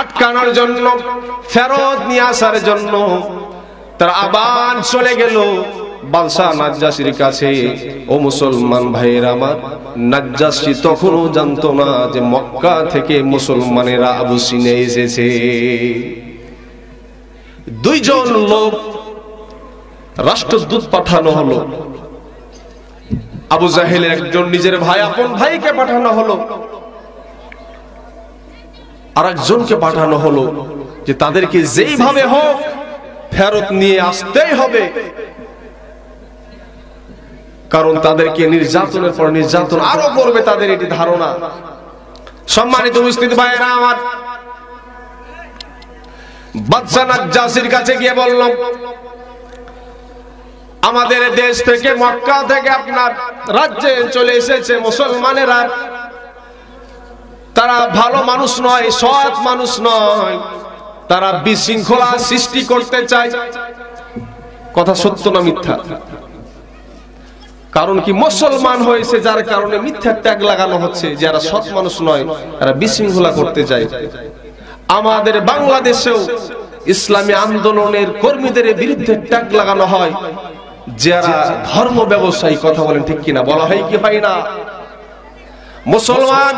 A: আটকানোর জন্য, ফেরত নিয়ে আসার জন্য তারা আবার চলে গেল বাদশা নাজ্জাশীর কাছে। ও মুসলমান ভাইয়েরা আমার, নাজ্জাশী তখনও জানতো না যে মক্কা থেকে মুসলমানেরা আবু সিনে এসেছে। 2 জন লোক রাষ্ট্রদূত পাঠানো হলো। আবু জাহেলের একজন নিজের ভাই, আপন ভাইকে পাঠানো হলো, আর একজনকে পাঠানো হলো যে তাদেরকে যেইভাবে হোক ফেরত নিয়ে আসতেই হবে, কারণ তাদেরকে নির্যাতনের পর নির্যাতন আরো করবে, তাদের এটি ধারণা। সম্মানিত উপস্থিতি ভাইয়েরা আমার, বাদশা নাজ্জাশীর কাছে গিয়ে বললাম, আমাদের দেশ থেকে, মক্কা থেকে আপনার রাজ্যে চলে এসেছে মুসলমানেরা। তারা ভালো মানুষ নয়, সৎ মানুষ নয়, তারা বিশৃঙ্খলা সৃষ্টি করতে চায়। কথা সত্য না মিথ্যা? কারণ কি মুসলমান হয়েছে যার কারণে মিথ্যা ট্যাগ লাগানো হচ্ছে, যারা সৎ মানুষ নয় তারা বিশৃঙ্খলা করতে চায়। আমাদের বাংলাদেশেও ইসলামী আন্দোলনের কর্মীদের বিরুদ্ধে ট্যাগ লাগানো হয়, যারা ধর্ম ব্যবসায়ী। কথা বলেন ঠিক কিনা? বলা হয় কি হয় না? মুসলমান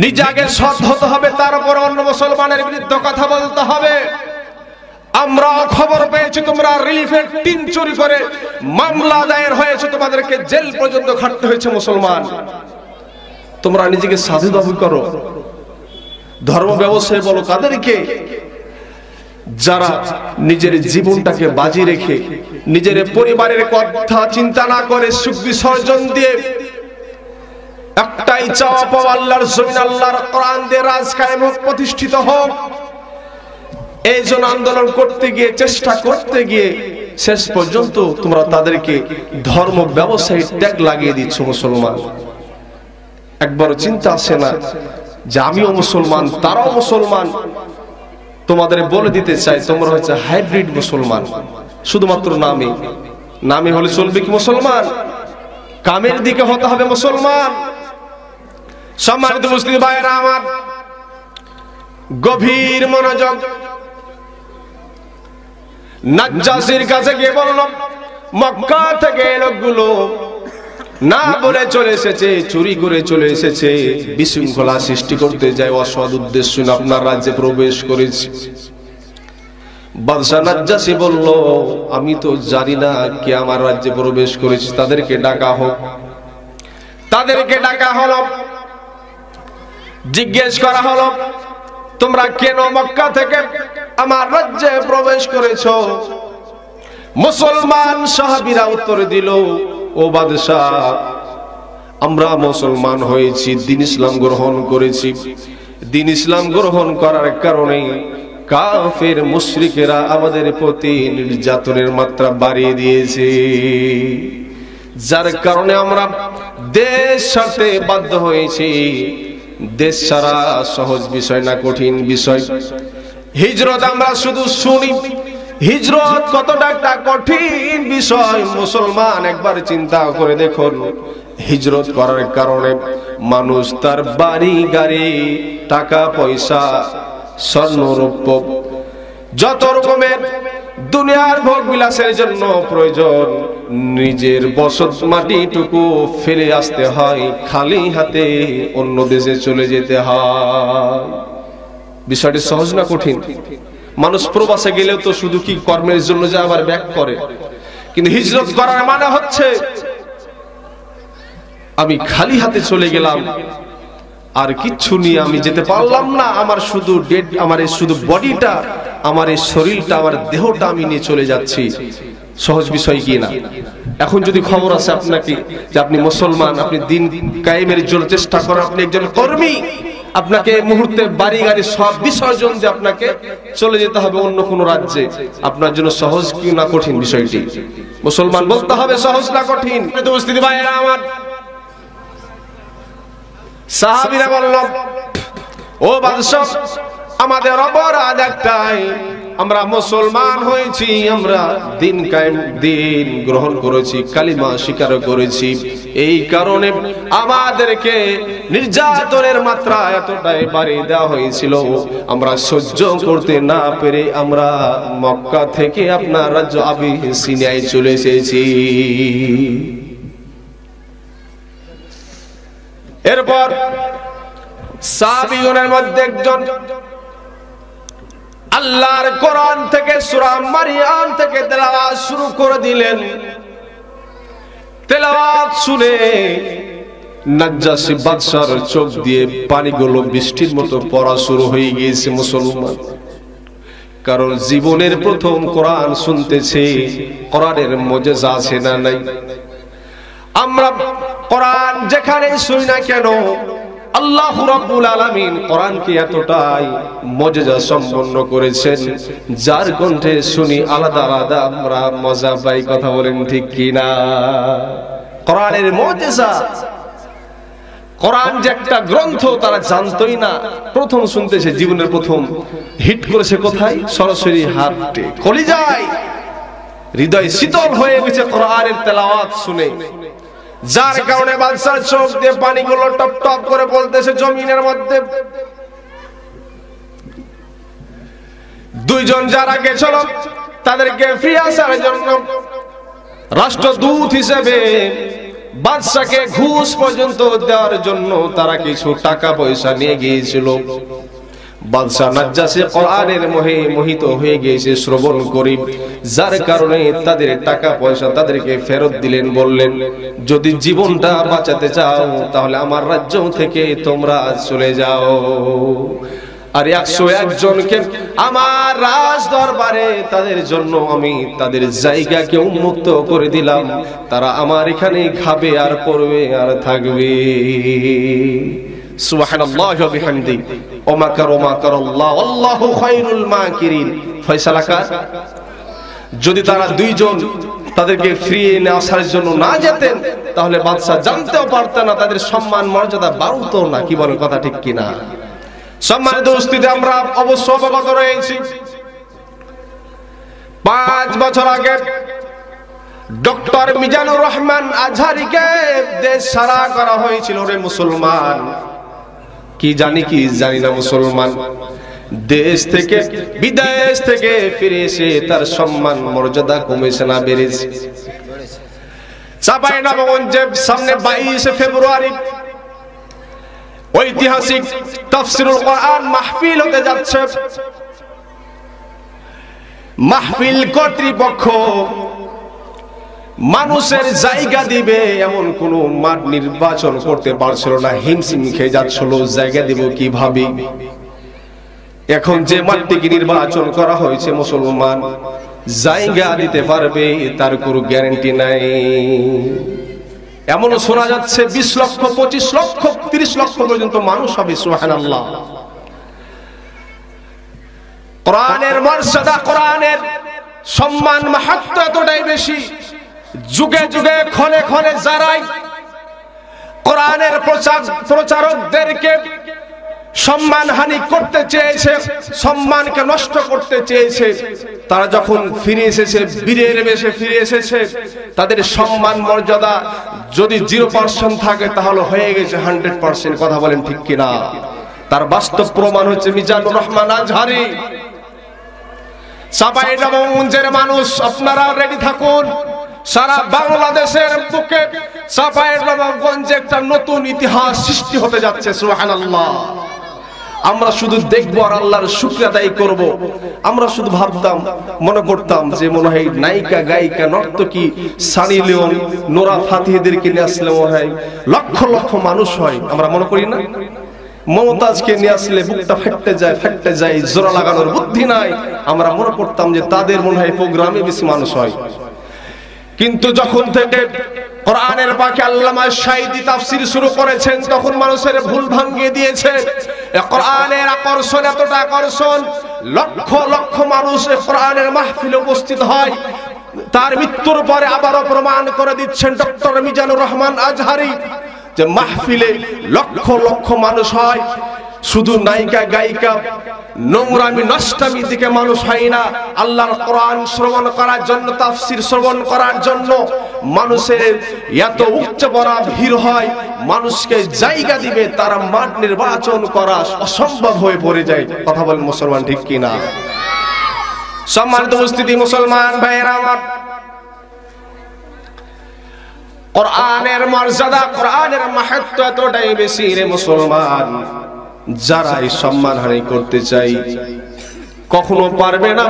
A: নিজে আগে সৎ হতে হবে, তারপর অন্য মুসলমানের বিরুদ্ধে কথা বলতে হবে। আমরা খবর পেয়েছি তোমরা রিলিফের টিন চুরি করে মামলা দায়ের হয়েছে, তোমাদেরকে জেল পর্যন্ত খাটতে হয়েছে। মুসলমান তোমরা নিজেকে সাধু দাবি করো, ধর্ম ব্যবসায়ী বলো কাদেরকে? যারা নিজের জীবনটাকে বাজি রেখে নিজের পরিবারের কথা চিন্তা না করে সুখ বিসর্জন দিয়ে একটাই চাওয়া পাওয়া আল্লাহর জমিন, আল্লাহর কোরআন দিয়ে রাজ কায়েম হোক, প্রতিষ্ঠিত হোক, এই জন্য আন্দোলন করতে গিয়ে চেষ্টা করতে গিয়ে শেষ পর্যন্ত তোমরা তাদেরকে ধর্ম ব্যবসায়ী ট্যাগ লাগিয়ে দিচ্ছ। মুসলমান একবার চিন্তা আসে না যে আমিও মুসলমান, তারাও মুসলমান? তোমাদের বলে দিতে চাই তোমরা হচ্ছে হাইব্রিড মুসলমান, শুধুমাত্র নামে। নামে হলে চলবে কি মুসলমান? কামের দিকে হতে হবে মুসলমান। সম্মানিত মুসলিম ভাইরা আমার, গভীর মনোযোগ। নাজ্জাশীর কাছে গিয়ে বলল, মক্কা থেকে লোকগুলো না বলে চলে এসেছে, চুরি করে চলে এসেছে, বিশৃঙ্খলা সৃষ্টি করতে যায়, অসৎ উদ্দেশ্য আপনার রাজ্যে প্রবেশ করেছে। বাদশা নাজ্জাশী বলল, আমি তো জানি না কে আমার রাজ্যে প্রবেশ করেছে, তাদেরকে ডাকা হোক। তাদেরকে ডাকা হলো, জিজ্ঞেস করা হলো, তোমরা কেন মক্কা থেকে আমার রাজ্যে প্রবেশ করেছো? মুসলমান সাহাবীরা উত্তর দিল, ও বাদশাহ, আমরা মুসলমান হয়েছি, দ্বীন ইসলাম গ্রহণ করেছি। দ্বীন ইসলাম গ্রহণ করার কারণে কাফের মুশরিকেরা আমাদের প্রতি নির্যাতনের মাত্রা বাড়িয়ে দিয়েছে, যার কারণে আমরা দেশ ছাড়তে বাধ্য হয়েছি। দেশ ছাড়া সহজ বিষয় না, কঠিন বিষয়। হিজরত আমরা শুধু শুনি, হিজরত কতটা একটা কঠিন বিষয়। মুসলমান একবার চিন্তা করে দেখুন, হিজরত করার কারণে মানুষ তার বাড়ি গাড়ি, টাকা পয়সা, স্বর্ণ রৌপ্য, যত রকমের দুনিয়ার ভোগ বিলাসের জন্য প্রয়োজন, নিজের বসত মাটিটুকু ফেলে আসতে হয়, খালি হাতে অন্য দেশে চলে যেতে হয়। বিষয়টি সহজ না কঠিন? মানুষ প্রবাসে গেলেও তো শুধু কি কর্মের জন্য যে আবার ব্যাক করে, কিন্তু হিজরত করার মানে হচ্ছে আমি খালি হাতে চলে গেলাম, আর কিচ্ছু নিয়ে আমি যেতে পারলাম না, আমার শুধু ডেড, আমার এই শুধু বডিটা, আমার এই শরীরটা, আমার দেহটা আমি নিয়ে চলে যাচ্ছি। সহজ বিষয় কি না? এখন যদি খবর আছে আপনাকে যে আপনি মুসলমান, আপনি দ্বীন কায়েমের জন্য চেষ্টা করেন, আপনি একজন কর্মী, আপনাকে এই মুহূর্তে বাড়ি গাড়ি সব বিসর্জন দিয়ে আপনাকে চলে যেতে হবে অন্য কোন রাজ্যে, আপনার জন্য সহজ কি না কঠিন বিষয়টি? মুসলমান বলতে হবে সহজ না কঠিন? উপস্থিতি ভাইরা আমার, সাহাবীরা বলল, ও বাদশাহ, আমাদের অপরাধ একটাই, আমরা মুসলমান হয়েছি, আমরা দ্বীন কায়েম, দ্বীন গ্রহণ করেছি, কালিমা স্বীকার করেছি, এই কারণে আমাদেরকে নির্যাতনের মাত্রা এতটাই বাড়িয়ে দেওয়া হয়েছিল, আমরা সহ্য করতে না পেরে আমরা মক্কা থেকে আপনার রাজ্য আবিসিনিয়ায় চলে এসেছি। এরপর সাহাবীগণের মধ্যে একজন আল্লাহর কোরআন থেকে সূরা মারিয়াম থেকে তেলাওয়াত শুরু করে দিলেন। তেলাওয়াত শুনে নাজ্জাশী বাদশার চোখ দিয়ে পানিগুলো বৃষ্টির মতো পড়া শুরু হয়ে গিয়েছে। মুসলমান, কারণ জীবনের প্রথম কোরআন শুনতেছে, কোরআনের মুজিজা আছে না নাই? আমরা কোরআন যেখানে শুনি না কেন, আল্লাহ রাব্বুল আলামিন কোরআনকে এতটাই মুজিজা সম্পন্ন করেছেন, যার কণ্ঠে শুনি আলাদা আলাদা আমরা মজা পাই। কথা বলেন ঠিক কিনা? কোরআনের মুজিজা, কোরআন যে একটা গ্রন্থ তারা জানতোই না। প্রথম শুনতেছে, জীবনের প্রথম হিট করেছে কোথায়? সরাসরি হার্টে, কলিজায়। হৃদয় শীতল হয়ে গেছে কোরআনের তেলাওয়াত শুনে, যার কারণে বাদশার চোখ দিয়ে পানিগুলো টপ টপ করে বলতেছে জমিনের মধ্যে। দুইজন যারা গেছিল তাদেরকে ফিরে আসার জন্য রাষ্ট্রদূত হিসেবে বাদশাকে ঘুষ পর্যন্ত দেওয়ার জন্য তারা কিছু টাকা পয়সা নিয়ে গিয়েছিল। বাদশা নাজ্জাশী কোরআনের মোহে মোহিত হয়ে গিয়েছে শ্রবণ করি, যার কারণে তাদের টাকা পয়সা তাদেরকে ফেরত দিলেন। বললেন, যদি জীবনটা বাঁচাতে চাও তাহলে আমার রাজ্য থেকে তোমরা চলে যাও। আর 101 জনকে আমার রাজ দরবারে তাদের জন্য আমি তাদের জায়গাকে উন্মুক্ত করে দিলাম, তারা আমার এখানে খাবে আর পড়বে আর থাকবে। সুবহানাল্লাহি ওয়া বিহামদি ওয়া মাকারু মাকারাল্লাহ আল্লাহু খায়রুল মাকিরিন। ফয়সালা কার? যদি তারা দুইজন তাদেরকে ফিরিয়ে এনে আসার জন্য না যেতেন তাহলে বাদশা জানতেও পারতেন না, তাদের সম্মান মর্যাদা বাড়তো না। কি বলেন, কথা ঠিক কিনা? সম্মানিত উপস্থিতি, আমরা অবশ্য অবগত রয়েছি 5 বছর আগে ডক্টর মিজানুর রহমান আজহারিকে দেশ ছাড়া করা হয়েছিল। রে মুসলমান, কি জানি না মুসলমান দেশ থেকে বিদেশ থেকে ফিরে এসে তার সম্মান মর্যাদা কমেছে না বেড়েছে? চাঁপাইনবাবগঞ্জের সামনে 22 ফেব্রুয়ারি ঐতিহাসিক তাফসীরুল কোরআন মাহফিল হতে যাচ্ছে। মাহফিল কর্তৃপক্ষ মানুষের জায়গা দিবে এমন কোন মাঠ নির্বাচন করতে পারছিল না, হিমশিম খেয়ে যাচ্ছিল জায়গা দিব কিভাবে। এখন যে মাঠটিকে নির্বাচন করা হয়েছে মুসলমান জায়গা দিতে পারবে তার কোনো গ্যারান্টি নাই। এমনও শোনা যাচ্ছে 20 লক্ষ 25 লক্ষ 30 লক্ষ পর্যন্ত মানুষ হবে। সুবহানাল্লাহ। কোরআনের মর্যাদা, কোরআনের সম্মান মাহাত্ম্য এতটাই বেশি, যুগে যুগে ক্ষণে ক্ষণে যারাই কোরআনের প্রচারকদেরকে সম্মানহানি করতে চেয়েছে, সম্মানকে নষ্ট করতে চেয়েছে, তারা যখন ফিরে এসেছে, বীরের বেশে ফিরে এসেছে, তাদের সম্মান মর্যাদা যদি 0% থাকে তাহলে হয়ে গেছে 100%। কথা বলেন ঠিক কিনা? তার বাস্তব প্রমাণ হচ্ছে মিজানুর রহমান আজহারি। চাঁপাইনবাবগঞ্জের মানুষ আপনারা রেডি থাকুন, সারা বাংলাদেশের বুকে চাঁপাইনবাবগঞ্জে একটা নতুন ইতিহাস সৃষ্টি হতে যাচ্ছে। সুবহানাল্লাহ। আমরা শুধু দেখবো আর আল্লাহর শুকরিয়া আদায় করব। আমরা শুধু ভাবতাম, মনে করতাম যে মনে হয় নায়িকা গায়িকা নর্তকী সানি লিওন নোরা ফাতেহিদেরকে নিয়ে আসলে মনে হয় লক্ষ লক্ষ মানুষ হয়। আমরা মনে করি না? মমতাজকে নিয়ে আসলে বুকটা ফেটে যায়, জোড়া লাগানোর বুদ্ধি নাই। আমরা মনে করতাম যে তাদের মনে হয় প্রোগ্রামে বেশি মানুষ হয়। কিন্তু যখন থেকে কোরআনের পাকে আল্লামা সাঈদী তাফসীর শুরু করেছেন তখন মানুষের ভুল ভাঙিয়ে দিয়েছে। কোরআনের আকর্ষণ এতটা আকর্ষণ, লক্ষ লক্ষ মানুষ কোরআনের মাহফিলে উপস্থিত হয়। তার মৃত্যুর পরে আবারও প্রমাণ করে দিচ্ছেন ডক্টর মিজানুর রহমান আজহারি যে মাহফিলে লক্ষ লক্ষ মানুষ হয়। শুধু নায়িকা গায়িকা নোংরামি নষ্টামি দিকে মানুষ হয় না, আল্লাহর কোরআন শ্রবণ করার জন্য, তাফসীর শ্রবণ করার জন্য মানুষের এত উপচে পড়া ভিড় হয়। মানুষকে জায়গা দিবে তারা মাঠ নির্বাচন করা অসম্ভব হয়ে পড়ে যায়। কথা বলেন মুসলমান ঠিক কিনা? সম্মানিত উপস্থিতি মুসলমান ভাইয়েরা আমার, কোরআনের মর্যাদা, কোরআনের মাহাত্ম্য এতটাই বেশি রে মুসলমান, যারা এই সম্মানহানি করতে চাই কখনো পারবে না।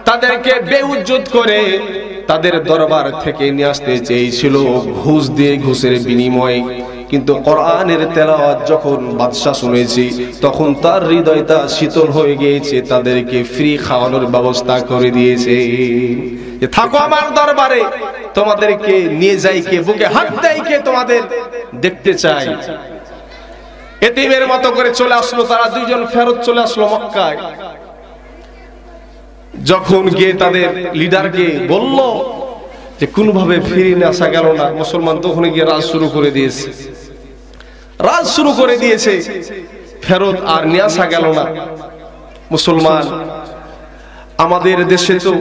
A: তাদেরকে বেউজ্জত করে তাদের দরবার থেকে নিয়ে আসতে চেয়েছিল ঘুষ দিয়ে, ঘুষের বিনিময়ে। কিন্তু কোরআনের তেলাওয়াত যখন বাদশা শুনেছি তখন তার হৃদয়টা শীতল হয়ে গিয়েছে, তাদেরকে ফ্রি খাওয়ানোর ব্যবস্থা করে দিয়েছে। থাকো আমার দরবারে, তোমাদেরকে নিয়ে যাই কে, বুকে হাত দেয় কে, তোমাদের দেখতে চাই। এতিমের মতো করে চলে আসলো তারা, দুইজন ফেরত চলে আসলো মক্কায়। যখন গিয়ে তাদের লিডারকে বলল যে কোনভাবে ফিরিয়ে আসা গেল না, মুসলমান তখন গিয়ে রাজ শুরু করে দিয়েছে, ফেরত আর নিয়ে আসা গেল না। মুসলমান, আমাদের দেশে তো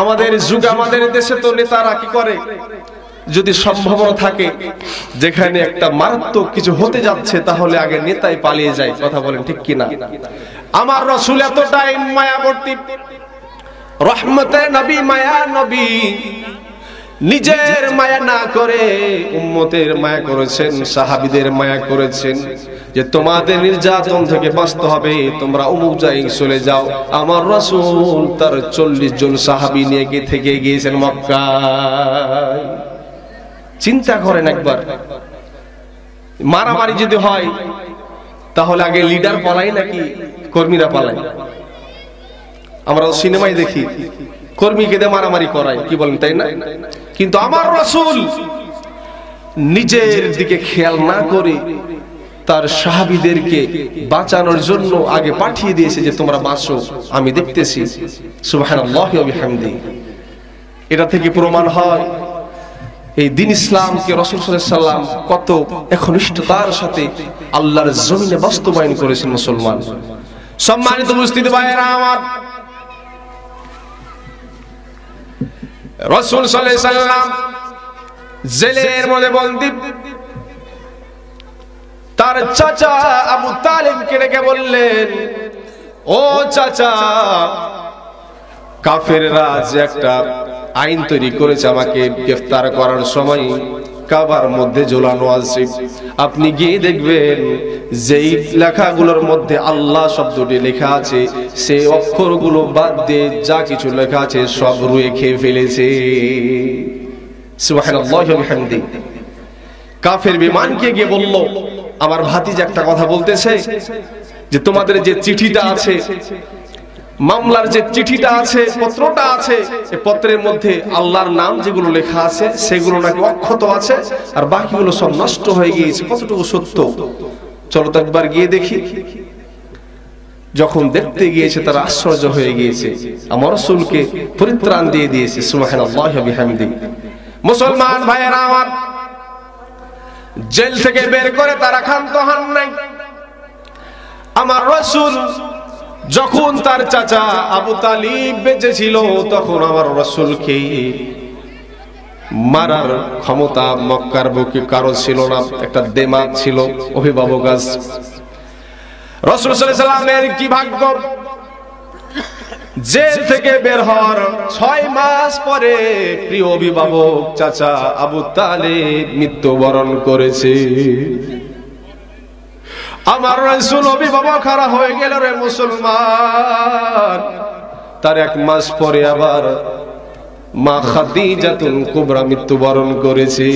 A: আমাদের যুগে আমাদের দেশে তো নেতারা কি করে, যদি সম্ভাবনা থাকে যেখানে একটা মারাত্মক কিছু হতে যাচ্ছে তাহলে আগে নেতাই পালিয়ে যায়। কথা বলেন ঠিক কিনা? আমার রাসূল এতটাই মায়াবর্তী, রহমতে নবী, মায়া নবী, নিজের মায়া না করে উম্মতের মায়া করেছেন, সাহাবীদের মায়া করেছেন যে তোমাদের নির্যাতন থেকে বাঁচতে হবে, তোমরা অমুক জায়গায় চলে যাও। আমার রাসূল তার 40 জন সাহাবী নিয়ে থেকে গিয়েছেন মক্কায়। চিন্তা করেন একবার, মারামারি যদি হয় তাহলে আগে লিডার পালায় নাকি কর্মীরা পালায়? আমরা সিনেমায় দেখি কর্মীকে দিয়ে মারামারি করায়, কি বলেন তাই না? কিন্তু আমার রাসূল নিজের দিকে খেয়াল না করে তার সাহাবীদেরকে বাঁচানোর জন্য আগে পাঠিয়ে দিয়েছে যে তোমরা বাঁচো, আমি দেখতেছি। সুবহানাল্লাহি ওয়া বিহামদিহি। এটা থেকে প্রমাণ হয় এই দিন ইসলামকে রাসূল সাল্লাল্লাহু আলাইহি সাল্লাম কত একনিষ্ঠতার সাথে আল্লাহর জমিনে বাস্তবায়ন করেছেন মুসলমান। সম্মানিত উপস্থিতি ভাইরা আমার, রাসূল সাল্লাল্লাহু আলাইহি সাল্লাম জেলের মধ্যে বন্দী, তার চাচা আবু তালিবকে ডেকে বললেন, ও চাচা, কাফেররা যে একটা আইন তৈরি করেছে আমাকে গ্রেফতার করার সময় কাবার মধ্যে ঝোলানো আছে, আপনি গিয়ে দেখবেন যেই লেখাগুলোর মধ্যে আল্লাহ শব্দটি লেখা আছে সেই অক্ষরগুলো বাদ দিয়ে যা কিছু লেখা আছে সব রুয়ে খেয়ে ফেলেছে। সুবহানাল্লাহি ওয়া বিহামদিহি। কাফের বিমানকে গিয়ে বলল, আমার ভাতিজা একটা কথা বলতেছে যে তোমাদের যে চিঠিটা আছে, মামলার যে চিঠিটা আছে, পত্রটা আছে, এই পত্রের মধ্যে আল্লাহর নাম যেগুলো লেখা আছে সেগুলো নাকি অক্ষত আছে আর বাকিগুলো সব নষ্ট হয়ে গিয়েছে। কতটুকু সত্য? চলো তো একবার গিয়ে দেখি। যখন দেখতে গিয়েছে তারা আশ্চর্য হয়ে গিয়েছে, আমার রাসূলকে পরিত্রাণ দিয়ে দিয়েছে। সুবহানাল্লাহি ওয়া বিহামদিহি। মুসলমান ভাইয়েরা আমার, জেল থেকে বের করে তারা ক্ষান্ত হন নাই। আমার রাসূল যখন তার চাচা আবু তালিব বেঁচে ছিল তখন আমার রাসূলকে মারার ক্ষমতা মক্কার বুকে কারো ছিল না। একটা দেমাগ ছিল, অভিভাবক আজ। রাসূল সাল্লাল্লাহু আলাইহি সাল্লামের কি ভাগ্য, জেল থেকে বের হওয়ার 6 মাস পরে প্রিয় অভিভাবক চাচা আবু তালিব মৃত্যুবরণ করেছে। আমার রাসূল অভিভাবক হারা হয়ে গেল রে মুসলমান। তার 1 মাস পরে আবার মা খাদিজাতুল কুবরা মৃত্যুবরণ করেছে।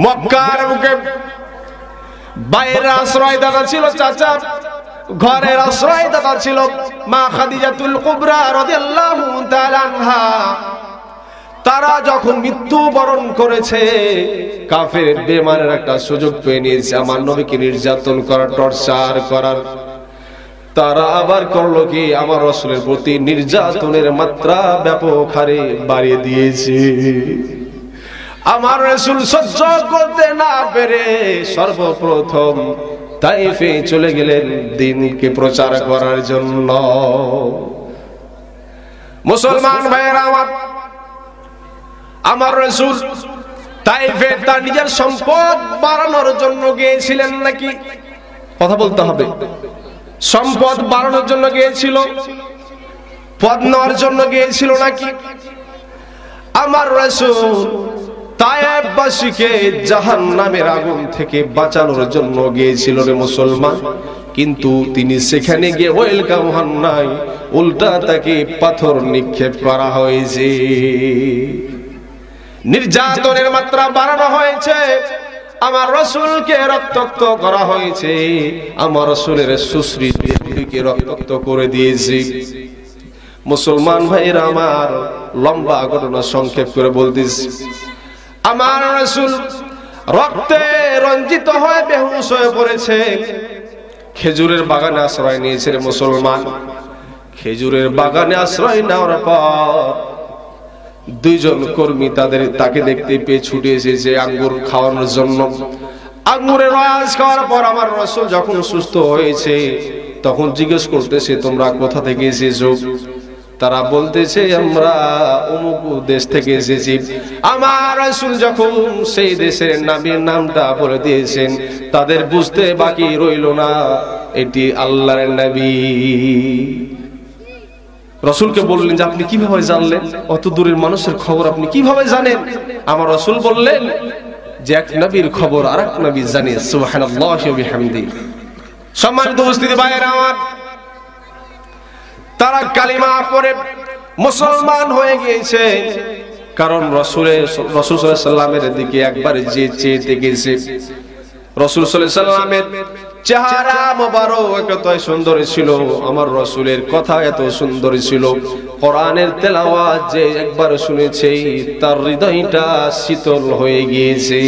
A: মক্কার বুকে বাইরের আশ্রয়দাতা ছিল চাচা, ঘরের আশ্রয়দাতা ছিল মা খাদিজাতুল কুবরা রাদিয়াল্লাহু তাআলা আনহা। তারা যখন মৃত্যুবরণ করেছে, কাফের বেঈমানের একটা সুযোগ পেয়ে নিয়েছে আমার নবীকে নির্যাতন করার, টর্চার করার। তারা আবার করলো কি, আমার রাসূলের প্রতি নির্যাতনের মাত্রা ব্যাপক হারে বাড়িয়ে দিয়েছে। আমার রাসূল সহ্য করতে না পেরে সর্বপ্রথম তায়েফে চলে গেলেন দ্বীনকে প্রচার করার জন্য। মুসলমান ভাইয়েরা আমার, আমার রাসূল তায়েফে তার নিজের সম্পদ বাড়ানোর জন্য গিয়েছিলেন নাকি? কথা বলতে হবে। সম্পদ বাড়ানোর জন্য গিয়েছিল, পদ নেওয়ার জন্য গিয়েছিল নাকি? আমার রাসূল তায়েফবাসীকে জাহান্নামের আগুন থেকে বাঁচানোর জন্য গিয়েছিল রে মুসলমান। কিন্তু তিনি সেখানে গিয়ে ওয়েলকাম হন নাই, উল্টা তাকে পাথর নিক্ষেপ করা হয়েছে। নির্যাতনের মাত্রা বাড়ানো হয়েছে, আমার রাসূলকে রক্তাক্ত করা হয়েছে, আমার রাসূলের সুশ্রী দেহকে রক্তাক্ত করে দিয়েছে। মুসলমান ভাইরা আমার, লম্বা ঘটনা সংক্ষেপ করে বলতেছি। আমার রাসূল রক্তে রঞ্জিত হয়ে বেহুশ হয়ে পড়েছে। খেজুরের বাগানে আশ্রয় নিয়েছে মুসলমান। খেজুরের বাগানে আশ্রয় নেওয়ার পর 2 জন কর্মী তাকে দেখতে পেয়ে ছুটে এসেছে আঙ্গুর খাওয়ানোর জন্য। আঙ্গুরের রস খাওয়ার পর আমার রাসূল যখন সুস্থ হয়েছে তখন জিজ্ঞেস করতেছে, তোমরা কোথা থেকে এসেছো? তারা বলতেছে আমরা অমুক দেশ থেকে এসেছি। আমার রাসূল যখন সেই দেশের নবীর নামটা বলে দিয়েছেন, তাদের বুঝতে বাকি রইল না এটি আল্লাহর নবী। রাসূলকে বললেন যে আপনি কিভাবে জানলেন? অত দূরের মানুষের খবর আপনি কিভাবে জানেন? আমার রাসূল বললেন যে এক নবীর খবর আরেক নবী জানে। সুবহানাল্লাহি ওয়া বিহামদিহি। সম্মানিত উপস্থিতি ভাইয়েরা আমার, তারা কালিমা পড়ে মুসলমান হয়ে গিয়েছে, কারণ রাসূল সাল্লাল্লাহু আলাইহি সাল্লামের দিকে একবার যে চেয়ে গেছে। রাসূল সাল্লাল্লাহু আলাইহি সাল্লামের চেহারা মোবারক এত সুন্দর ছিল, আমার রাসূলের কথা এত সুন্দর ছিল, কোরআনের তেলাওয়াত যে একবার শুনেছে তার হৃদয়টা শীতল হয়ে গিয়েছে।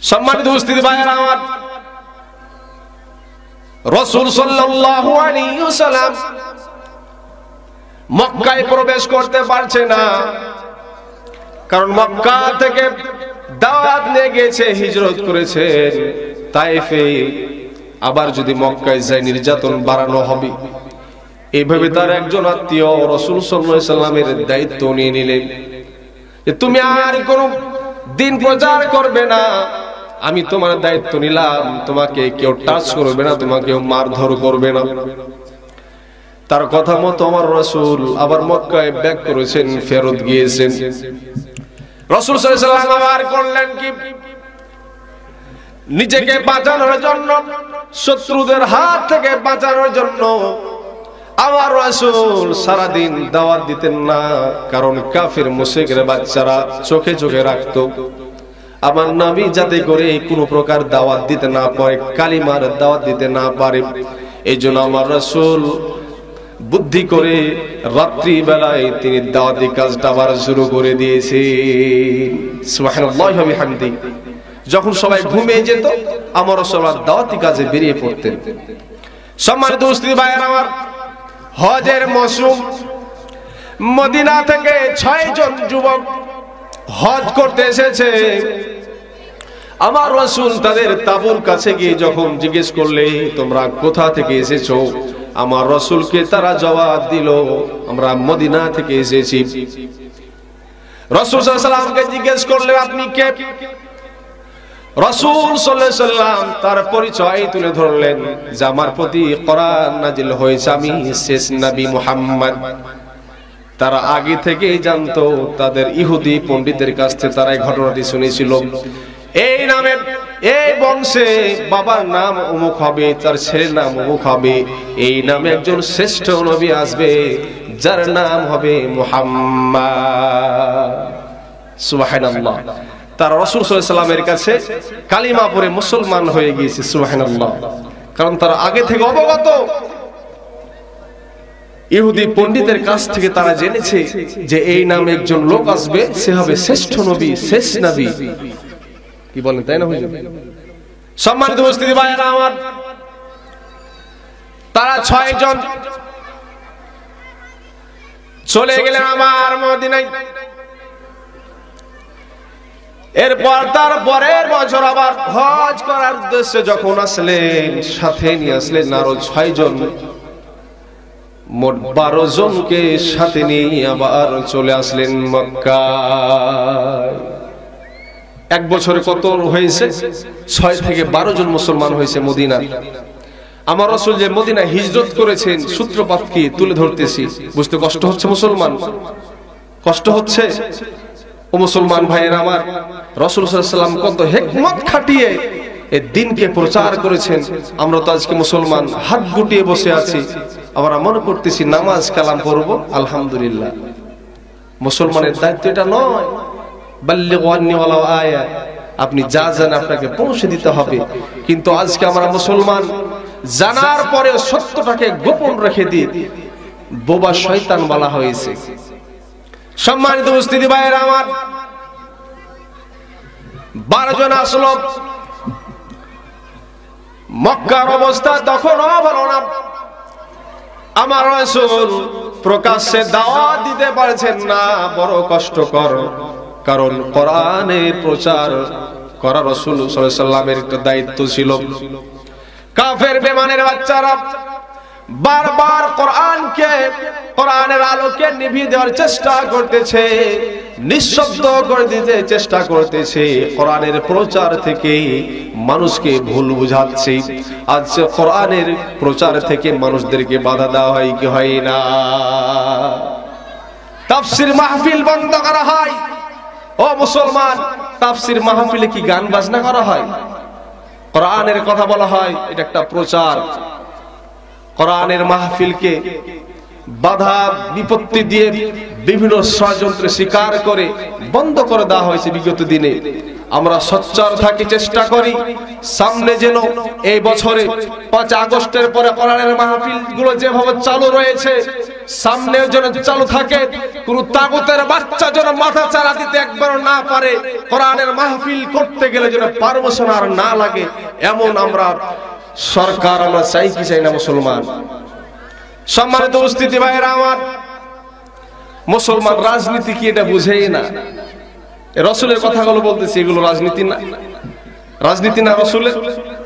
A: সম্মানিত উপস্থিতি ভাইয়েরা আমার, রাসূল সাল্লাল্লাহু আলাইহি ওয়াসাল্লাম মক্কায় প্রবেশ করতে পারছে না, কারণ মক্কা থেকে দাওয়াত নিয়ে গেছে, হিজরত করেছেন তায়েফে। আবার যদি মক্কায় যায় নির্যাতন বাড়ানো হবে। এইভাবে তার একজন আত্মীয় রাসূল সাল্লাল্লাহু আলাইহি সাল্লামের দায়িত্ব নিয়ে নিলেন যে তুমি আর কোন দিন প্রচার করবে না, আমি তোমার দায়িত্ব নিলাম, তোমাকে কেউ টাচ করবে না, তোমাকে কেউ মারধর করবে না। তার কথা মতো আমার রাসূল আবার মক্কায় ব্যাক করেছেন, ফেরত গিয়েছেন। রাসূল সাল্লাল্লাহু আলাইহি ওয়াসাল্লাম আবার করলেন কি, নিজেকে বাঁচানোর জন্য, শত্রুদের হাত থেকে বাঁচানোর জন্য আমার রাসূল সারা দিন দাওয়াত দিতেন না, কারণ কাফির মুশরিকের বাচ্চারা চোখে চোখে রাখতো আমার নবী যাতে করে কোনো প্রকার দাওয়াত দিতে না পারে, কালিমার দাওয়াত দিতে না পারে। এইজন্য আমার রাসূল বুদ্ধি করে রাত্রি বেলায় তিনি দাওয়াতি কাজটা আবার শুরু করে দিয়েছে। সুবহানাল্লাহি ওয়া বিহামদিহি। যখন সবাই ঘুমিয়ে যেত আমার রাসূল দাওয়াতি কাজে বেরিয়ে পড়তেন। সম্মানিত উপস্থিতি ভাইয়েরা আমার, হজের মৌসুম, মদিনা থেকে 6 জন যুবক হজ করতে এসেছে। আমার রাসূল তাদের তাঁবুর কাছে গিয়ে যখন জিজ্ঞেস করলে তোমরা কোথা থেকে এসেছো, আমার রাসূলকে তারা জবাব দিল আমরা মদিনা থেকে এসেছি। রাসূল সাল্লাল্লাহু আলাইহি ওয়াসাল্লামকে জিজ্ঞেস করলে আপনি কে? রাসূল সাল্লাল্লাহু আলাইহি ওয়াসাল্লাম তার পরিচয় তুলে ধরলেন যে আমার প্রতি কোরআন নাজিল হয়েছে, আমি শেষ নবী মুহাম্মদ। তারা আগে থেকেই জানতো, তাদের ইহুদি পণ্ডিতের কাছ থেকে তারা এই ঘটনাটি শুনেছিল। এই নামে, এই বংশে বাবার নাম অমুক হবে, তার ছেলের নাম অমুক হবে, এই নামে একজন শ্রেষ্ঠ নবী আসবে যার নাম হবে মুহাম্মদ। সুবহানাল্লাহ। তারা রাসূল সাল্লাল্লাহু আলাইহি ওয়াসাল্লামের কাছে কালিমা পড়ে মুসলমান হয়ে গিয়েছে। সুবহানাল্লাহ। কারণ তারা আগে থেকে অবগত, ইহুদি পণ্ডিতের কাছ থেকে তারা জেনেছে যে এই নামে একজন লোক আসবে, সে হবে শ্রেষ্ঠ নবী, শেষ নবী। কি বলেন, তাই না হুজুর? সম্মানিত উপস্থিতি ভাইয়েরা আমার, তারা 6 জন চলে গেলেন আমার মদিনায়। এরপর তার পরের বছর আবার হজ করার উদ্দেশ্যে যখন আসলেন, সাথে নিয়ে আসলেন আরো 6 জন, মোট 12 জনকে সাথে নিয়ে আবার চলে আসলেন মক্কায়। এক বছরে কত হয়েছে? 6 থেকে 12 জন মুসলমান হয়েছে মদিনা। আমার রাসূল যে মদিনা হিজরত করেছেন, সূত্রপাত কি তুলে ধরতেছি, বুঝতে কষ্ট হচ্ছে মুসলমান? কষ্ট হচ্ছে? ও মুসলমান ভাইয়েরা আমার, রাসূল সাল্লাল্লাহু আলাইহি ওয়াসাল্লাম কত হিকমত খাটিয়ে এই দ্বীনকে প্রচার করেছেন। আমরা তো আজকে মুসলমান হাত গুটিয়ে বসে আছি, আমরা মনে করতেছি নামাজ কালাম পড়ব, আলহামদুলিল্লাহ। মুসলমানের দায়িত্ব এটা নয়। বাল্লিগু আন্নী ওয়ালাউ আয়া, আপনি যা জানেন আপনাকে পৌঁছে দিতে হবে। কিন্তু আজকে আমরা মুসলমান জানার পরে সত্যটাকে গোপন রেখে দিই, বোবা শয়তান বলা হয়েছে। সম্মানিত উপস্থিতি ভাইয়েরা আমার, 12 জন আসলো। মক্কার অবস্থা তখনও ভালো না। আমার রাসূল প্রকাশ্যে দাওয়াত দিতে পারছেন না, বড় কষ্টকর। কারণ কোরআনের প্রচার করা রাসূল সাল্লাল্লাহু আলাইহি ওয়াসাল্লামের একটা দায়িত্ব ছিল। কাফের বেঈমানের বাচ্চারা বারবার কোরআনের আলোকে নিভিয়ে দেওয়ার চেষ্টা করতেছে, নিঃশব্দ করে দিতে চেষ্টা করতেছে, কোরআনের প্রচার থেকে মানুষকে ভুল বুঝাচ্ছে। আজ কোরআনের প্রচার থেকে মানুষদেরকে বাধা দেওয়া হয় কি হয় না? তাফসীর মাহফিল বন্ধ করা হয়। ও মুসলমান, তাফসীর মাহফিলে কি গান বাজনা করা হয়? কোরআনের কথা বলা হয়, এটা একটা প্রচার। কোরআনের মাহফিলকে বাধা বিপত্তি দিয়ে বিভিন্ন ষড়যন্ত্রের শিকার করে বন্ধ করে দেওয়া হয়েছে বিগত দিনে। আমরা সোচ্চার থাকি, চেষ্টা করি সামনে যেন এই বছরে 5 আগস্টের পরে কোরআনের মাহফিল গুলো যেভাবে চালু রয়েছে সামনে যেন চালু থাকে। কোন তাগুতের বাচ্চা যেন মাথা চারা দিতে একবার না পারে, কোরআনের মাহফিল করতে গেলে যেন পারমিশন আর না লাগে, এমন আমরা সরকার আমরা চাই কি চাই না? মুসলমান সম্মানিত উপস্থিতি ভাইয়েরা আমার, মুসলমান রাজনীতি কি এটা বুঝেই না। রসুলের কথাগুলো বলতেছি, এগুলো রাজনীতি না, রাজনীতি না।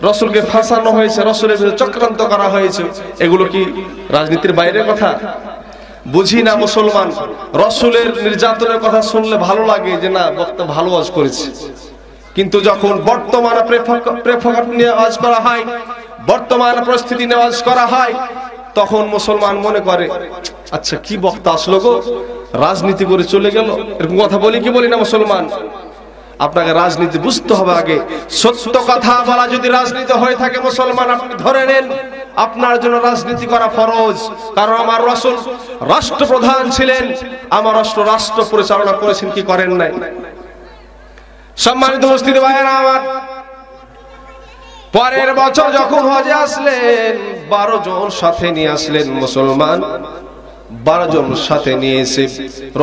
A: রসুলকে ফাঁসানো হয়েছে, রসুলের বিরুদ্ধে চক্রান্ত করা হয়েছে, এগুলো কি রাজনীতির বাইরের কথা? বুঝি না মুসলমান। রসুলের নির্যাতনের কথা শুনলে ভালো লাগে যে না, বক্তা ভালো ওয়াজ করেছে, কিন্তু যখন বর্তমান প্রেক্ষাপট নিয়ে ওয়াজ করা হয়, বর্তমান পরিস্থিতি নিয়ে ওয়াজ করা হয়, তখন মুসলমান মনে করে আচ্ছা কি বক্তা আসলো গো, রাজনীতি করে চলে গেল। এরকম কথা বলি কি বলি না মুসলমান? আপনাকে রাজনীতি বুঝতে হবে আগে। সত্য কথা বলা যদি রাজনীতি হয়ে থাকে মুসলমান, আপনি ধরে নেন আপনার জন্য রাজনীতি করা ফরজ। কারণ আমার রাসূল রাষ্ট্রপ্রধান ছিলেন, আমার রাষ্ট্র পরিচালনা করেছেন, কি করেন নাই? সম্মানিত উপস্থিতি ভাইয়েরা আমার, পরের বছর যখন হজে আসলেন 12 জন সাথে নিয়ে আসলেন মুসলমান। 12 জন সাথে নিয়ে এসে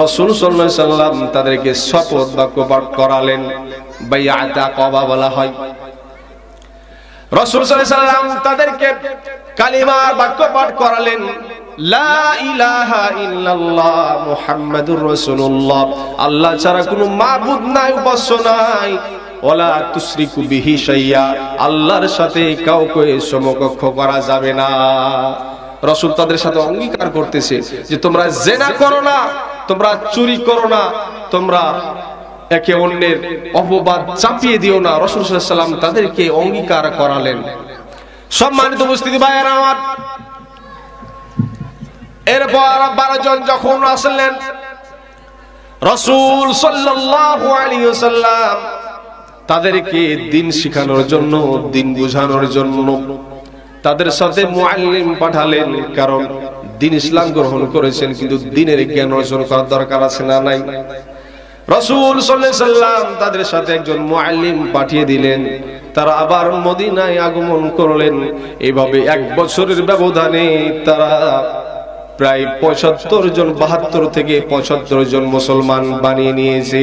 A: রাসূল সাল্লাল্লাহু আলাইহি সাল্লাম তাদেরকে শপথ বাক্য পাঠ করালেন, বাইআত আকাবা বলা হয়। রাসূল সাল্লাল্লাহু আলাইহি সাল্লাম তাদেরকে কালিমার বাক্য পাঠ করালেন, লা ইলাহা ইল্লাল্লাহ মুহাম্মাদুর রাসূলুল্লাহ, আল্লাহ ছাড়া কোনো মাবুদ নাই, উপাস্য নাই। ওয়ালা তুশরিকু বিহি শাইয়া, আল্লাহর সাথে কাউকে সমকক্ষ করা যাবে না। রাসূল তাদের সাথে অঙ্গীকার করতেছে যে তোমরা জিনা করো না, তোমরা চুরি করো না, তোমরা একে অন্যের অপবাদ চাপিয়ে দিও না। রাসূল সাল্লাল্লাহু আলাইহি সাল্লাম তাদেরকে অঙ্গীকার করালেন। সম্মানিত উপস্থিতি ভাইয়েরা আমার, এরপর 12 জন যখন আসলেন, রাসূল সাল্লাল্লাহু আলাইহি ওয়াসাল্লাম তাদেরকে দিন শিখানোর জন্য, দিন বোঝানোর জন্য তাদের সাথে মুআল্লিম পাঠালেন। কারণ দিন ইসলাম গ্রহণ করেছেন, কিন্তু দিনের জ্ঞান অর্জন করার দরকার আছে না নাই? রাসূল সাল্লাল্লাহু আলাইহি সাল্লাম তাদের সাথে একজন মুআল্লিম পাঠিয়ে দিলেন। তারা আবার মদিনায় আগমন করলেন। এইভাবে 1 বছরের ব্যবধানে তারা প্রায় 75 জন, 72 থেকে 75 জন মুসলমান বানিয়ে নিয়েছে।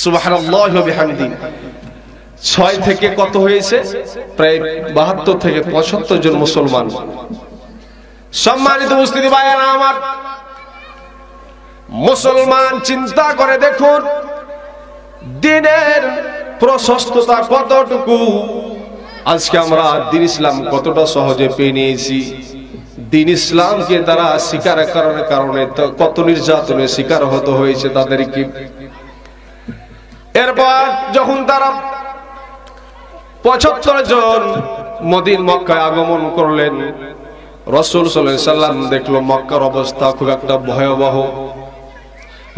A: সুবহানাল্লাহি ওয়া বিহামদি। 6 থেকে কত হয়েছে? প্রায় 72 থেকে 75 জন মুসলমান। সম্মানিত উপস্থিতি ভাইয়েরা আমার, মুসলমান চিন্তা করে দেখুন দিনের প্রশস্ততা কতটুকু। আজকে আমরা দিন ইসলাম কতটা সহজে পেয়ে নিয়েছি। দিন ইসলামকে তারা স্বীকার করার কারণে কত নির্যাতনের শিকার হতে হয়েছে তাদেরকে। এরপর যখন তারা 75 জন মক্কায় আগমন করলেন, রাসূল সাল্লাল্লাহু আলাইহি সাল্লাম দেখলো মক্কার অবস্থা খুব একটা ভয়াবহ।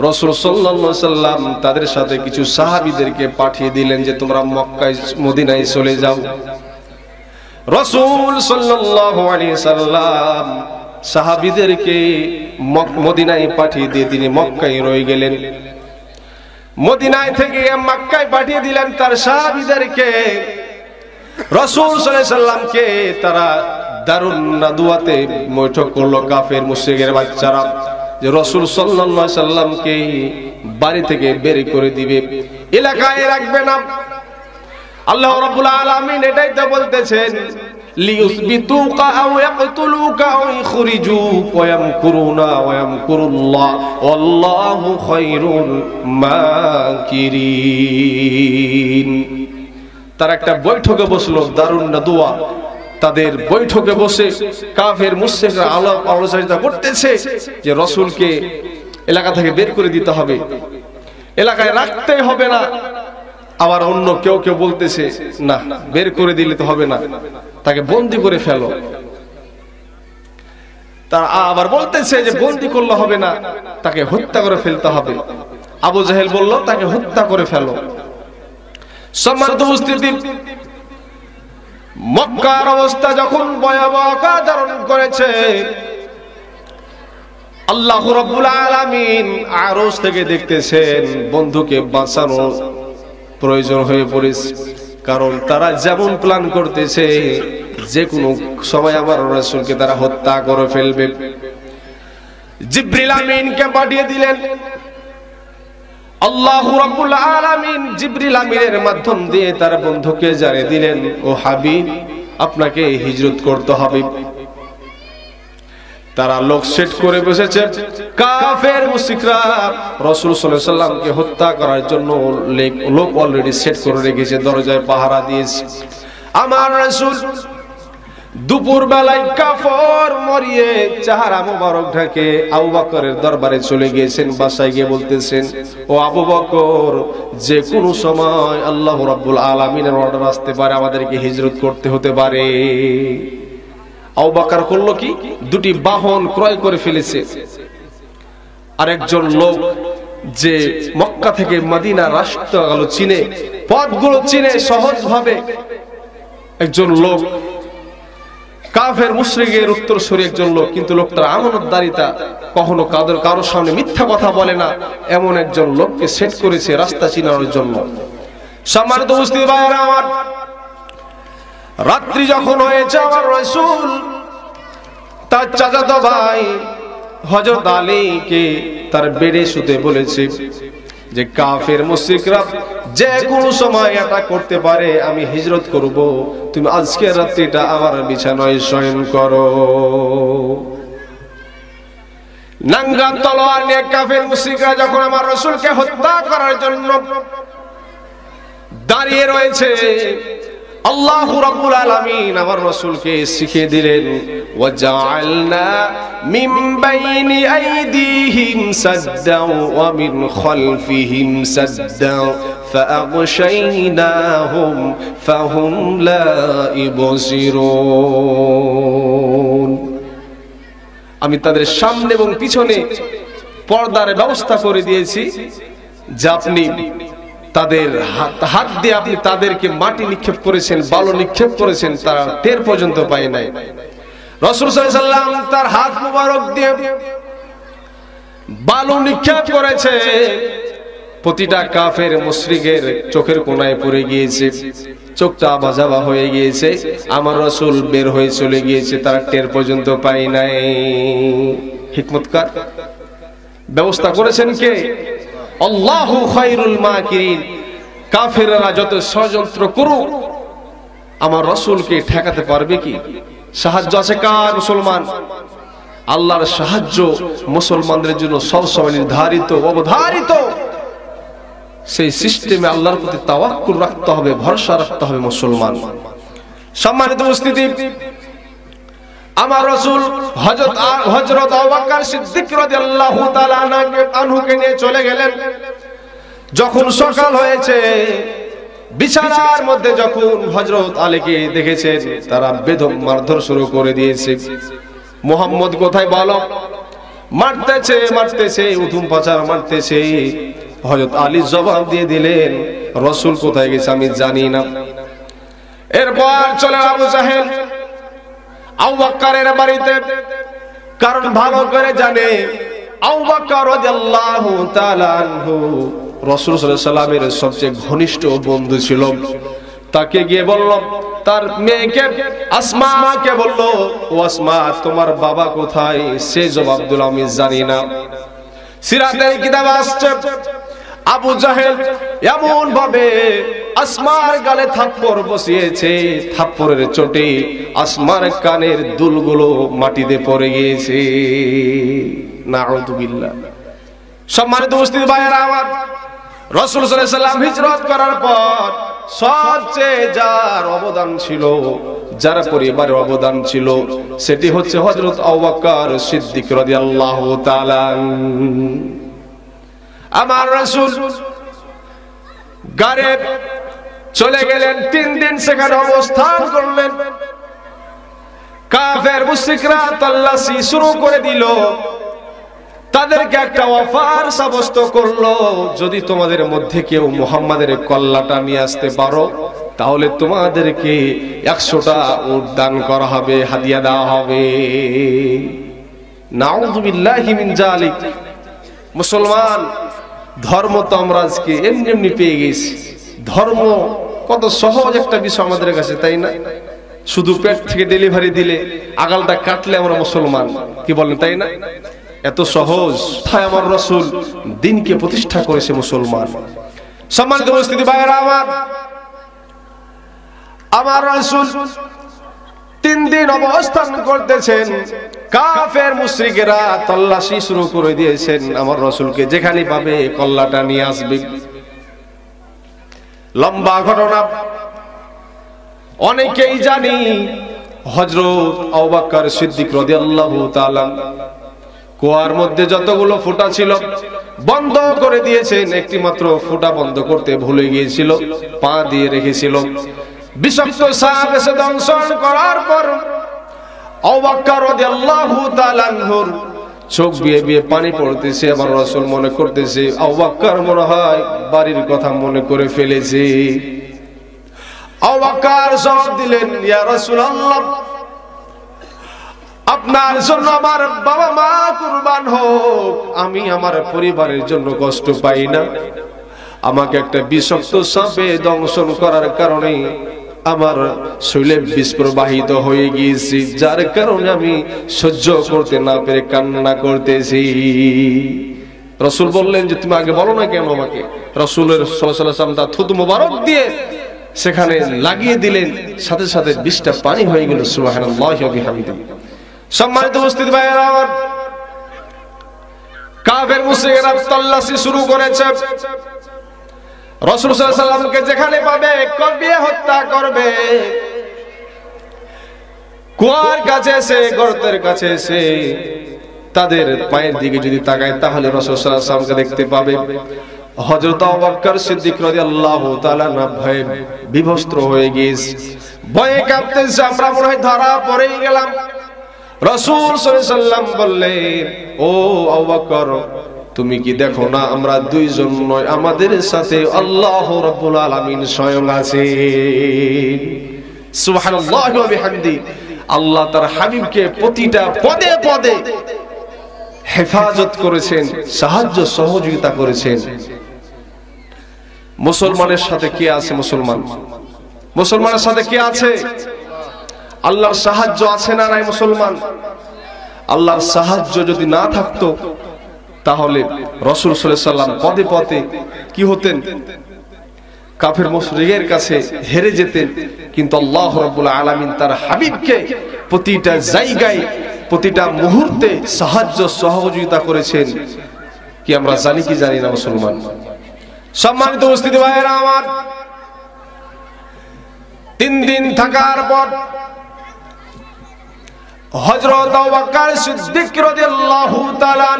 A: রাসূল সাল্লাল্লাহু আলাইহি সাল্লাম তাদের সাথে কিছু সাহাবীদেরকে পাঠিয়ে দিলেন যে তোমরা মক্কায়, মদিনায় চলে যাও। রাসূল সাল্লাল্লাহু আলাইহি সাল্লাম সাহাবীদেরকে মদিনায় পাঠিয়ে দিয়ে তিনি মক্কায় রয়ে গেলেন। মদিনায় থেকে মক্কায় পাঠিয়ে দিলেন তার সাহাবীদেরকে। রাসূল সাল্লাল্লাহু আলাইহি সাল্লামকে তারা দারুন নাদওয়াতে বৈঠক করলো কাফের মুশরিকের বাচ্চারা, যে রাসূল সাল্লাল্লাহু আলাইহি সাল্লামকে বাড়ি থেকে বের করে দিবে, এলাকায় রাখবে না। আল্লাহ রাব্বুল আলামিন এটাই তো বলতেছেন, লিইউসবিতুকা আও ইয়াকতুলুকা আও ইখরিজুকা ওয়া ইয়ামকুরুনা ওয়া ইয়ামকুরুল্লাহ ওয়াল্লাহু খায়রুল মাকিরিন। তারা একটা বৈঠকে বসলো, দারুন নাদওয়া। তাদের বৈঠকে বসে কাফের মুশরিকরা আলাপ আলোচনা করতেছে যে রাসূলকে এলাকা থেকে বের করে দিতে হবে, এলাকায় রাখতে হবে না। আবার অন্য কেউ কেউ বলতেছে না, বের করে দিলে তো হবে না, তাকে বন্দী করে ফেলো। তারা আবার বলতেছে যে বন্দী করলে হবে না, তাকে হত্যা করে ফেলতে হবে। আবু জাহেল বলল তাকে হত্যা করে ফেলো। সম্মানিত উপস্থিতি, মক্কার অবস্থা যখন ভয়াবহ আকার ধারণ করেছে, আল্লাহ রাব্বুল আলামিন আরশ থেকে দেখতেছেন বন্ধুকে বাঁচানো প্রয়োজন হয়ে পড়েছে। কারণ তারা যেমন প্ল্যান করতেছে যে কোনো সময় আমার রাসূলকে তারা হত্যা করে ফেলবে। জিবরিল আমিনকে পাঠিয়ে দিলেন আল্লাহ রাব্বুল আলামিন। জিবরিল আমিনের মাধ্যম দিয়ে তার বন্ধুকে জানিয়ে দিলেন, ও হাবিব, আপনাকে হিজরত করতে হবে। তারা লোক সেট করে বসেছে, কাফের মুশরিকরা রাসূল সাল্লাল্লাহু আলাইহি সাল্লামকে হত্যা করার জন্য লোক অলরেডি সেট করে রেখেছে, দরজায় পাহারা দিয়েছে। আমার রাসূল দুপুর বেলায় কাফর মরিয়ে চেহারা মোবারক ঢাকে আবু বকরের দরবারে চলে গিয়েছেন। বাসায় গিয়ে বলতেছেন, ও আবু বকর, যে কোনো সময় আল্লাহ রাব্বুল আলামিনের অর্ডার আসতে পারে, আমাদেরকে হিজরত করতে হতে পারে। আবু বকর করলো কি, দুটি বাহন ক্রয় করে ফেলেছে। আরেকজন লোক যে মক্কা থেকে মদিনা রাস্তাগুলো চিনে, পথগুলো চিনে সহজভাবে, একজন লোক কাফের মুশরিকের উত্তরসূরি একজন লোক, কিন্তু লোকটার আমানতদারিতা, কখনো কারোর সামনে মিথ্যা কথা বলে না, এমন একজন লোককে সেট করেছে রাস্তা চিনানোর জন্য। সম্মানিত উপস্থিতি ভাইরা আমার, রাত্রি যখন হয়েছে, আমার রাসূল তার চাচাতো ভাই হযরত আলীকে তার বেডে শুতে বলেছে যে কাফের মুশরিকরা যে কোনো সময় এটা করতে পারে, আমি হিজরত করব, তুমি আজকের রাত্রিটা আমার বিছানায় শয়ন করো। নাঙ্গা তলোয়ার নিয়ে কাফের মুশরিকরা যখন আমার রাসূলকে হত্যা করার জন্য দাঁড়িয়ে রয়েছে, আল্লাহ রাব্বুল আলামিন আমার রাসূলকে শিখিয়ে দিলেন, ওয়াজআলনা মিন বাইনি আইদিহিম সাদ্দাও ওয়া মিন খালফিহিম সাদ্দাও ফাআগশাইনাহুম ফাহুম লা ইবসিরুন। আমি তাদের সামনে এবং পিছনে পর্দার ব্যবস্থা করে দিয়েছি, যা আপনি তাদের হাত দিয়ে আপনি তাদেরকে মাটি নিক্ষেপ করেছেন, বালু নিক্ষেপ করেছেন, তারা টের পর্যন্ত পায় নাই। রাসূল সাল্লাল্লাহু আলাইহি সাল্লাম তার হাত মুবারক দিয়ে বালু নিক্ষেপ করেছে, প্রতিটা কাফের মুশরিকের চোখের কোণায় পড়ে গিয়েছে, চোখটা আবাজাবা হয়ে গিয়েছে। আমার রাসূল বের হয়ে চলে গিয়েছে, তারা টের পর্যন্ত পায় নাই। হিকমতকার ব্যবস্থা করেছেন কে? আল্লাহু খায়রুল মাকিরিন। কাফেররা যত ষড়যন্ত্র করুক, আমার রাসূলকে ঠেকাতে পারবে কি? সাহায্য আছে কার? মুসলমান। আল্লাহর সাহায্য মুসলমানদের জন্য সবসময় নির্ধারিত, অবধারিত। সেই সিস্টেমে আল্লাহর প্রতি তাওয়াক্কুল রাখতে হবে, ভরসা রাখতে হবে মুসলমান। সম্মানিত উপস্থিতি, আমার রাসূল হযরত আবু বকর সিদ্দিক রাদিয়াল্লাহু তাআলা আনহুকে নিয়ে চলে গেলেন। যখন সকাল হয়েছে, বিছানার মধ্যে যখন হযরত আলীকে দেখেছেন, তারা বেদম মারধর শুরু করে দিয়েছে। মুহাম্মদ কোথায় বলো? মারতেছে, উঠুম পাচার মারতেছে। হযরত আলী জবাব দিয়ে দিলেন, রাসূল কোথায় গেছে আমি জানি না। এরপর চলে আবু জাহেল আবু বকরের বাড়িতে, কারণ ভালো করে জানে আবু বকর রাদিয়াল্লাহু তাআলা আনহু রাসূল সাল্লাল্লাহু আলাইহি সাল্লামের সবচেয়ে ঘনিষ্ঠ বন্ধু ছিল। তাকে গিয়ে বলল, তার মেয়েকে আসমাকে বলল, ও আসমা, তোমার বাবা কোথায়? সে জবাব দিল, আমি জানি না। সিরাতের কিতাবে আসছে, আবু জাহেল এমন ভাবে আসমার গালে থাপ্পড় বসিয়েছে, থাপ্পড়ের চোটে আসমার কানের দুলগুলো মাটিতে পড়ে গিয়েছে। নাউযুবিল্লাহ। সম্মানিত উপস্থিতি ভাইয়েরা আমার, রাসূল সাল্লাল্লাহু আলাইহি সাল্লাম হিজরত করার পর সবচেয়ে যার অবদান ছিল, যার পরিবারের অবদান ছিল, সেটি হচ্ছে হযরত আবু বকর সিদ্দিক রাদিয়াল্লাহু তাআলা। আমার রাসূল গারে চলে গেলেন, 3 দিন সেখানে অবস্থান করলেন। কাফের মুশরিকরা তল্লাশি শুরু করে দিল, তাদেরকে একটা অফার সাব্যস্ত করলো, যদি তোমাদের মধ্যে কেউ মুহাম্মাদের কল্লাটা নিয়ে আসতে পারো তাহলে তোমাদেরকে 100টা উট দান করা হবে, হাদিয়া দেওয়া হবে। নাউযু বিল্লাহি মিন যালিক। মুসলমান ধর্ম তো আমরা আজকে এমনি এমনি পেয়ে গেছি। ধর্ম কত সহজ একটা বিষয় আমাদের কাছে, তাই না? শুধু পেট থেকে ডেলিভারি দিলে, আগালটা কাটলে আমরা মুসলমান, কি বলেন, তাই না? এত সহজ। তাই আমার রাসূল দ্বীনকে প্রতিষ্ঠা করেছে মুসলমান। সম্মানিত উপস্থিতি ভাইরা আমার রাসূল 3 দিন অবস্থান করতেছেন। কাফের মুশরিকেরা তল্লাশি শুরু করে দিয়েছেন আমার রাসূলকে, যেখানে পাবে কল্লাটা নিয়ে আসবে। লম্বা ঘটনা, অনেকেই জানি হযরত আবু বকর সিদ্দিক রাদিয়াল্লাহু তাআলা কুয়ার মধ্যে যতগুলো ফুটা ছিল বন্ধ করে দিয়েছেন, একটি মাত্র ফুটা বন্ধ করতে ভুলে গিয়েছিল, পা দিয়ে রেখেছিল। বিষাক্ত সাপ এসে দংশন করার পর আবু বকর রাদিয়াল্লাহু তাআলা আনহুর চোখ বেয়ে বেয়ে পানি পড়তেছে। আমার রাসূল মনে করতেছে আবু বকর মনে হয় বাড়ির কথা মনে করে ফেলেছে। আবু বকর জবাব দিলেন, ইয়া রাসূলুল্লাহ, আপনার জন্য আমার বাবা মা কুরবান হোক, আমি আমার পরিবারের জন্য কষ্ট পাই না। আমাকে একটা বিষাক্ত সাপে দংশন করার কারণে আমার শরীরে বিষ প্রবাহিত হয়ে গিয়েছে, যার কারণে আমি সহ্য করতে না পেরে কান্না করতেছি। রাসূল বললেন যে তুমি আগে বলো না কেন আমাকে? রাসূলের সাল্লাল্লাহু আলাইহি ওয়াসাল্লাম তার থুতু মোবারক দিয়ে সেখানে লাগিয়ে দিলেন, সাথে সাথে বিষটা পানি হয়ে গেল। সুবহানাল্লাহি ওয়া বিহামদিহি। সম্মানিত উপস্থিতি ভাইরা আমার, কাফের মুশরিকরা তল্লাশি শুরু করেছে। রাসূল সাল্লাল্লাহু আলাইহি ওয়াসাল্লামকে যেখানে পাবে কবিয়ে হত্যা করবে। কুয়ার কাছে এসে, গর্তের কাছে এসে তাদের পায়ের দিকে যদি তাকায় তাহলে রাসূল সাল্লাল্লাহু আলাইহি ওয়াসাল্লামকে দেখতে পাবে। হযরত আবু বকর সিদ্দিক রাদিয়াল্লাহু তাআলা না ভয়ে বিভস্ত্র হয়ে গিয়েছে, ভয়ে কাঁপতেছে, আমরা মনে হয় ধরা পড়েই গেলাম। রাসূল সাল্লাল্লাহু আলাইহি ওয়াসাল্লাম বললেন, ও আবু বকর, তুমি কি দেখো না আমরা দুইজন নয়, আমাদের সাথে আল্লাহ রাব্বুল আলামিন স্বয়ং আছেন। সুবহানাল্লাহি ওয়া বিহামদিহি। আল্লাহ তার হাবিবকে প্রতিটা পদে পদে হেফাজত করেছেন, সাহায্য সহযোগিতা করেছেন। মুসলমানের সাথে কে আছে? মুসলমানের সাথে কে আছে? আল্লাহর সাহায্য আছে না নাই? মুসলমান, আল্লাহর সাহায্য যদি না থাকতো তাহলে রাসূল সাল্লাল্লাহু আলাইহি ওয়াসাল্লাম পদে পদে কি হতেন? কাফের মুশরিকের কাছে হেরে যেতেন। কিন্তু আল্লাহ রাব্বুল আলামিন তার হাবিবকে প্রতিটা জায়গায়, প্রতিটা মুহূর্তে সাহায্য সহযোগিতা করেছেন। কি আমরা জানি কি জানি না? মুসলমান। সম্মানিত উপস্থিতি ভাইয়েরা আমার, 3 দিন থাকার পর হযরত আবু বকর সিদ্দিক রাদিয়াল্লাহু তাআলা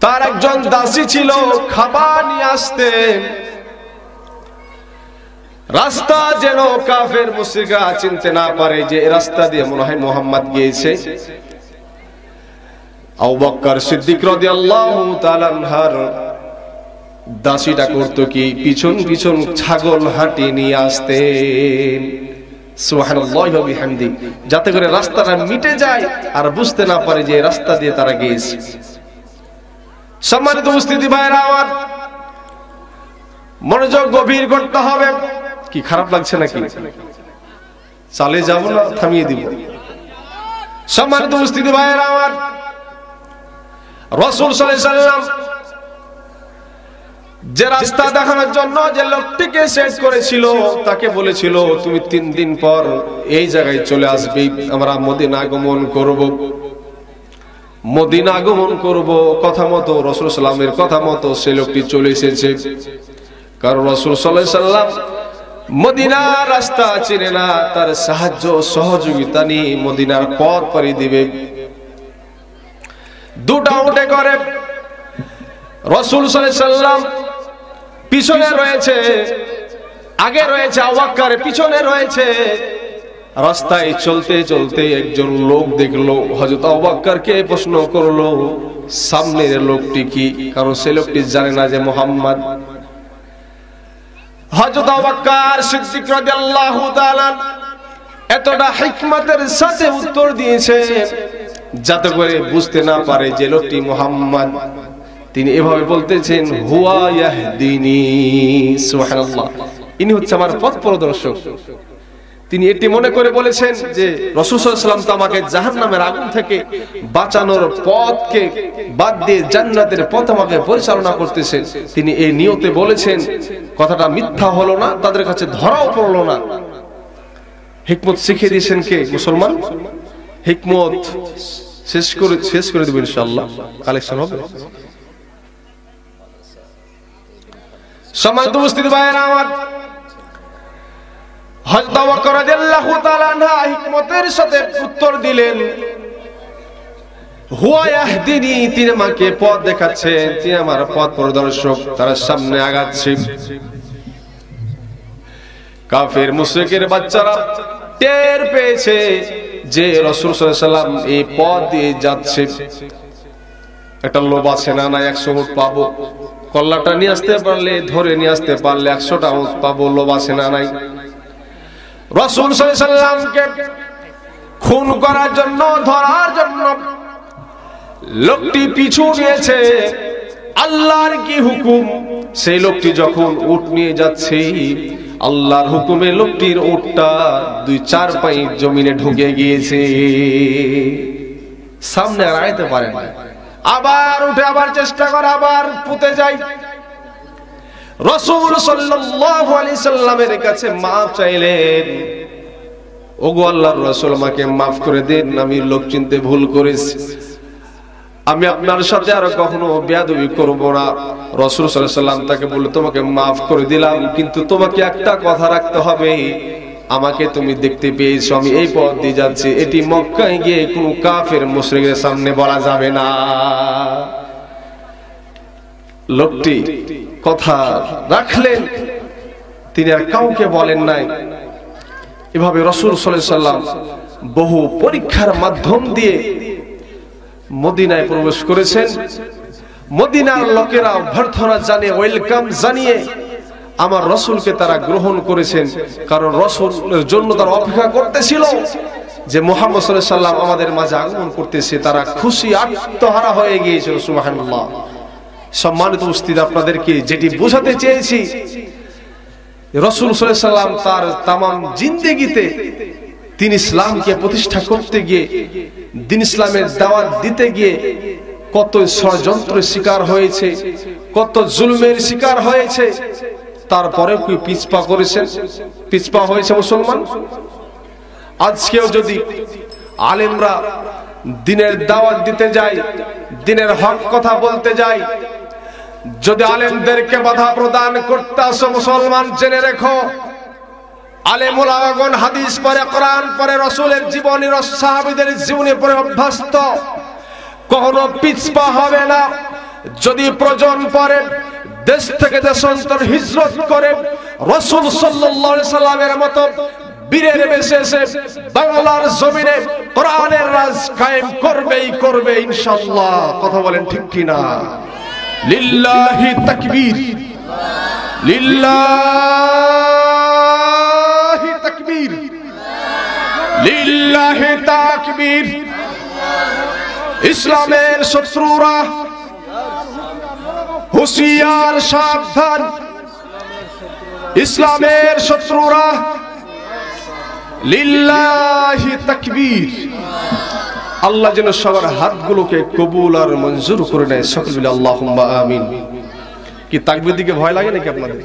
A: তার একজন দাসী ছিল, খাবার নিয়ে আসতেন। রাস্তা যেন কাফের মুশরিকরা চিনতে না পারে যে এই রাস্তা দিয়ে মনে হয় মুহাম্মদ গিয়েছে। আবু বকর সিদ্দিক রাদিয়াল্লাহু তাআলা আনহার দাসীটা করত কি, পিছন পিছন ছাগল হাঁটি নিয়ে আসতেন। সুবহানাল্লাহি ওয়া বিহামদিহি, যাতে করে রাস্তাটা মিটে যায় আর বুঝতে না পারে যে রাস্তা দিয়ে তারা গিয়েছে। সম্মানিত উপস্থিতি ভাইরা আমার, মনোযোগ গভীর করতে হবে। কি খারাপ লাগছে নাকি? চালে যাব না থামিয়ে দিব? সম্মানিত উপস্থিতি ভাইরা আমার, রাসূল সাল্লাল্লাহু আলাইহি ওয়াসাল্লাম যে রাস্তা দেখানোর জন্য যে লোকটিকে সেট করেছিল তাকে বলেছিল তুমি 3 দিন পর এই জায়গায় চলে আসবে, আমরা মদিনা আগমন করব। মদিনা আগমন করব কথা মতো, রাসূল সাল্লাল্লাহু আলাইহি ওয়াসাল্লামের কথা মতো সে লোকটি চলে এসেছে। কারণ রাসূল সাল্লাল্লাহু আলাইহি সাল্লাম মদিনার রাস্তা চিনে না, তার সাহায্য সহযোগিতা নিয়ে মদিনার পথ পাড়ি দিবে। দুটা উঠে করে রাসূল সাল্লাল্লাহু আলাইহি সাল্লাম পিছনে রয়েছে, আগে রয়েছে আবু বকর, পিছনে রয়েছে। রাস্তায় চলতে চলতে একজন লোক দেখলো, হযরত আবু বকরকে প্রশ্ন করলো সামনের লোকটি কি, কারণ সে লোকটি জানে না যে মুহাম্মদ। হযরত আবু বকর সিদ্দিক রাদিয়াল্লাহু তাআলা এতটা হিকমতের সাথে উত্তর দিয়েছে যাতে করে বুঝতে না পারে যে লোকটি মুহাম্মদ। তিনি এভাবে বলতেছেন, হুয়া ইয়াহদিনি, সুবহানাল্লাহ, ইনি হচ্ছে আমার পথ প্রদর্শক। তিনি এটি মনে করে বলেছেন যে রাসূল সাল্লাল্লাহু আলাইহি ওয়াসাল্লাম তো আমাকে জাহান্নামের আগুন থেকে বাঁচানোর পথকে বাদ দিয়ে জান্নাতের পথ আমাকে পরিচালনা করতেছেন। তিনি এই নিয়তে বলেছেন, কথাটা মিথ্যা হলো না, তাদের কাছে ধরাও পড়লো না। হিকমত শিখিয়ে দিয়েছেন কে? মুসলমান। হিকমত শেষ করে দেব ইনশাআল্লাহ, কালেকশন হবে। সম্মানিত উপস্থিতি ভাইয়েরা আমার, হযরত আবু বকর রাদিয়াল্লাহু তাআলা আনহু হিকমতের সাথে উত্তর দিলেন, হুয়া ইয়াহদিনি, তিনি আমাকে পথ দেখাচ্ছেন, তিনি আমার পথ প্রদর্শক। তার সামনে আগাচ্ছে। কাফের মুশরিকের বাচ্চারা টের পেয়েছে যে রাসূল সাল্লাল্লাহু আলাইহি ওয়াসাল্লাম এই পথ দিয়ে যাচ্ছে। একটা লোভ আছে না, 100 উট পাবো, কল্লাটা নিয়ে আসতে পারলে, ধরে নিয়ে আসতে পারলে 100টা উট পাবো, লোভ আছে না নাই? রাসূল সাল্লাল্লাহু আলাইহি ওয়াসাল্লামকে খুন করার জন্য, ধরার জন্য লোকটি পিছু নিয়েছে। আল্লাহর কি হুকুম, সেই লোকটি যখন উট নিয়ে যাচ্ছে, আল্লাহর হুকুমে লোকটির উটটা 2-4 পাই জমিনে ঢুকে গিয়েছে, সামনে আর আইতে পারে না। আবার উঠে আবার চেষ্টা করে, আবার পুঁতে যায়। রাসূল সাল্লাল্লাহু আলাইহি সাল্লামের কাছে মাফ চাইলেন, ওগো আল্লাহর রাসূল, আমাকে মাফ করে দিন, আমি লোক চিনতে ভুল করেছি, আমি আপনার সাথে আর কখনো বেয়াদবি করব না। রাসূল সাল্লাল্লাহু আলাইহি সাল্লাম তাকে বলল, তোমাকে মাফ করে দিলাম, কিন্তু তোমাকে একটা কথা রাখতে হবে, আমাকে তুমি দেখতে পেয়েছো, আমি এই পথ দিয়ে যাচ্ছি, এটি মক্কায় গিয়ে কোনো কাফের মুশরিকের সামনে বলা যাবে না। লোকটি কথা রাখলেন, তিনি আর কাউকে বলেন নাই। এভাবে রাসূল সাল্লাল্লাহু আলাইহি সাল্লাম বহু পরীক্ষার মাধ্যম দিয়ে মদিনায় প্রবেশ করেছেন। মদিনার লোকেরা অভ্যর্থনা জানিয়ে, ওয়েলকাম জানিয়ে আমার রাসূলকে তারা গ্রহণ করেছেন, কারণ রাসূলের জন্য তারা অপেক্ষা করতেছিল যে মুহাম্মদ সাল্লাল্লাহু আলাইহি সাল্লাম আমাদের মাঝে আগমন করতেছে। তারা খুশি আত্মহারা হয়ে গিয়েছিল, সুবহানাল্লাহ। সম্মানিত উপস্থিতি, আপনাদেরকে যেটি বোঝাতে চেয়েছি, রাসূল সাল্লাল্লাহু আলাইহি সাল্লাম তার তামাম জিন্দেগিতে তিনি ইসলামকে প্রতিষ্ঠা করতে গিয়ে, দ্বীন ইসলামের দাওয়াত দিতে গিয়ে কত ষড়যন্ত্রের শিকার হয়েছে, কত জুলমের শিকার হয়েছে, তারপরেও কি পিছপা করেছেন? পিছপা হয়েছে মুসলমান। আজকেও যদি আলেমরা দ্বীনের দাওয়াত দিতে যায়, দ্বীনের হক কথা বলতে যায়, যদি আলেমদেরকে বাধা প্রদান করতে আসো, মুসলমান জেনে রেখো, আলেম উলামাগণ হাদিস পড়ে, কোরআন পড়ে, রাসূলের জীবনী, সাহাবীদের জীবনী পড়ে অভ্যস্ত, কখনো পিছপা হবে না। যদি প্রয়োজন পড়ে দেশ থেকে দেশান্তর হিজরত করে রাসূল সাল্লাল্লাহু আলাইহি সাল্লামের মতো বীরের বেশে এসে বাংলার জমিনে কোরআনের রাজ কায়েম করবেই করবে ইনশাআল্লাহ। কথা বলেন ঠিক কিনা? লিল্লাহি তাকবীর, লিল্লাহি তাকবীর, লিল্লাহি তাকবীর। ইসলামের শত্রুরা হুঁশিয়ার, সাবধান, ইসলামের শত্রুরা। লিল্লাহি তাকবীর। আল্লাহ যেন সবার হাতগুলোকে কবুল আর মঞ্জুর করে নেয়। সকলে বলি আল্লাহুম্মা আমিন। কি তাকবীর দিকে ভয় লাগে নাকি আপনাদের?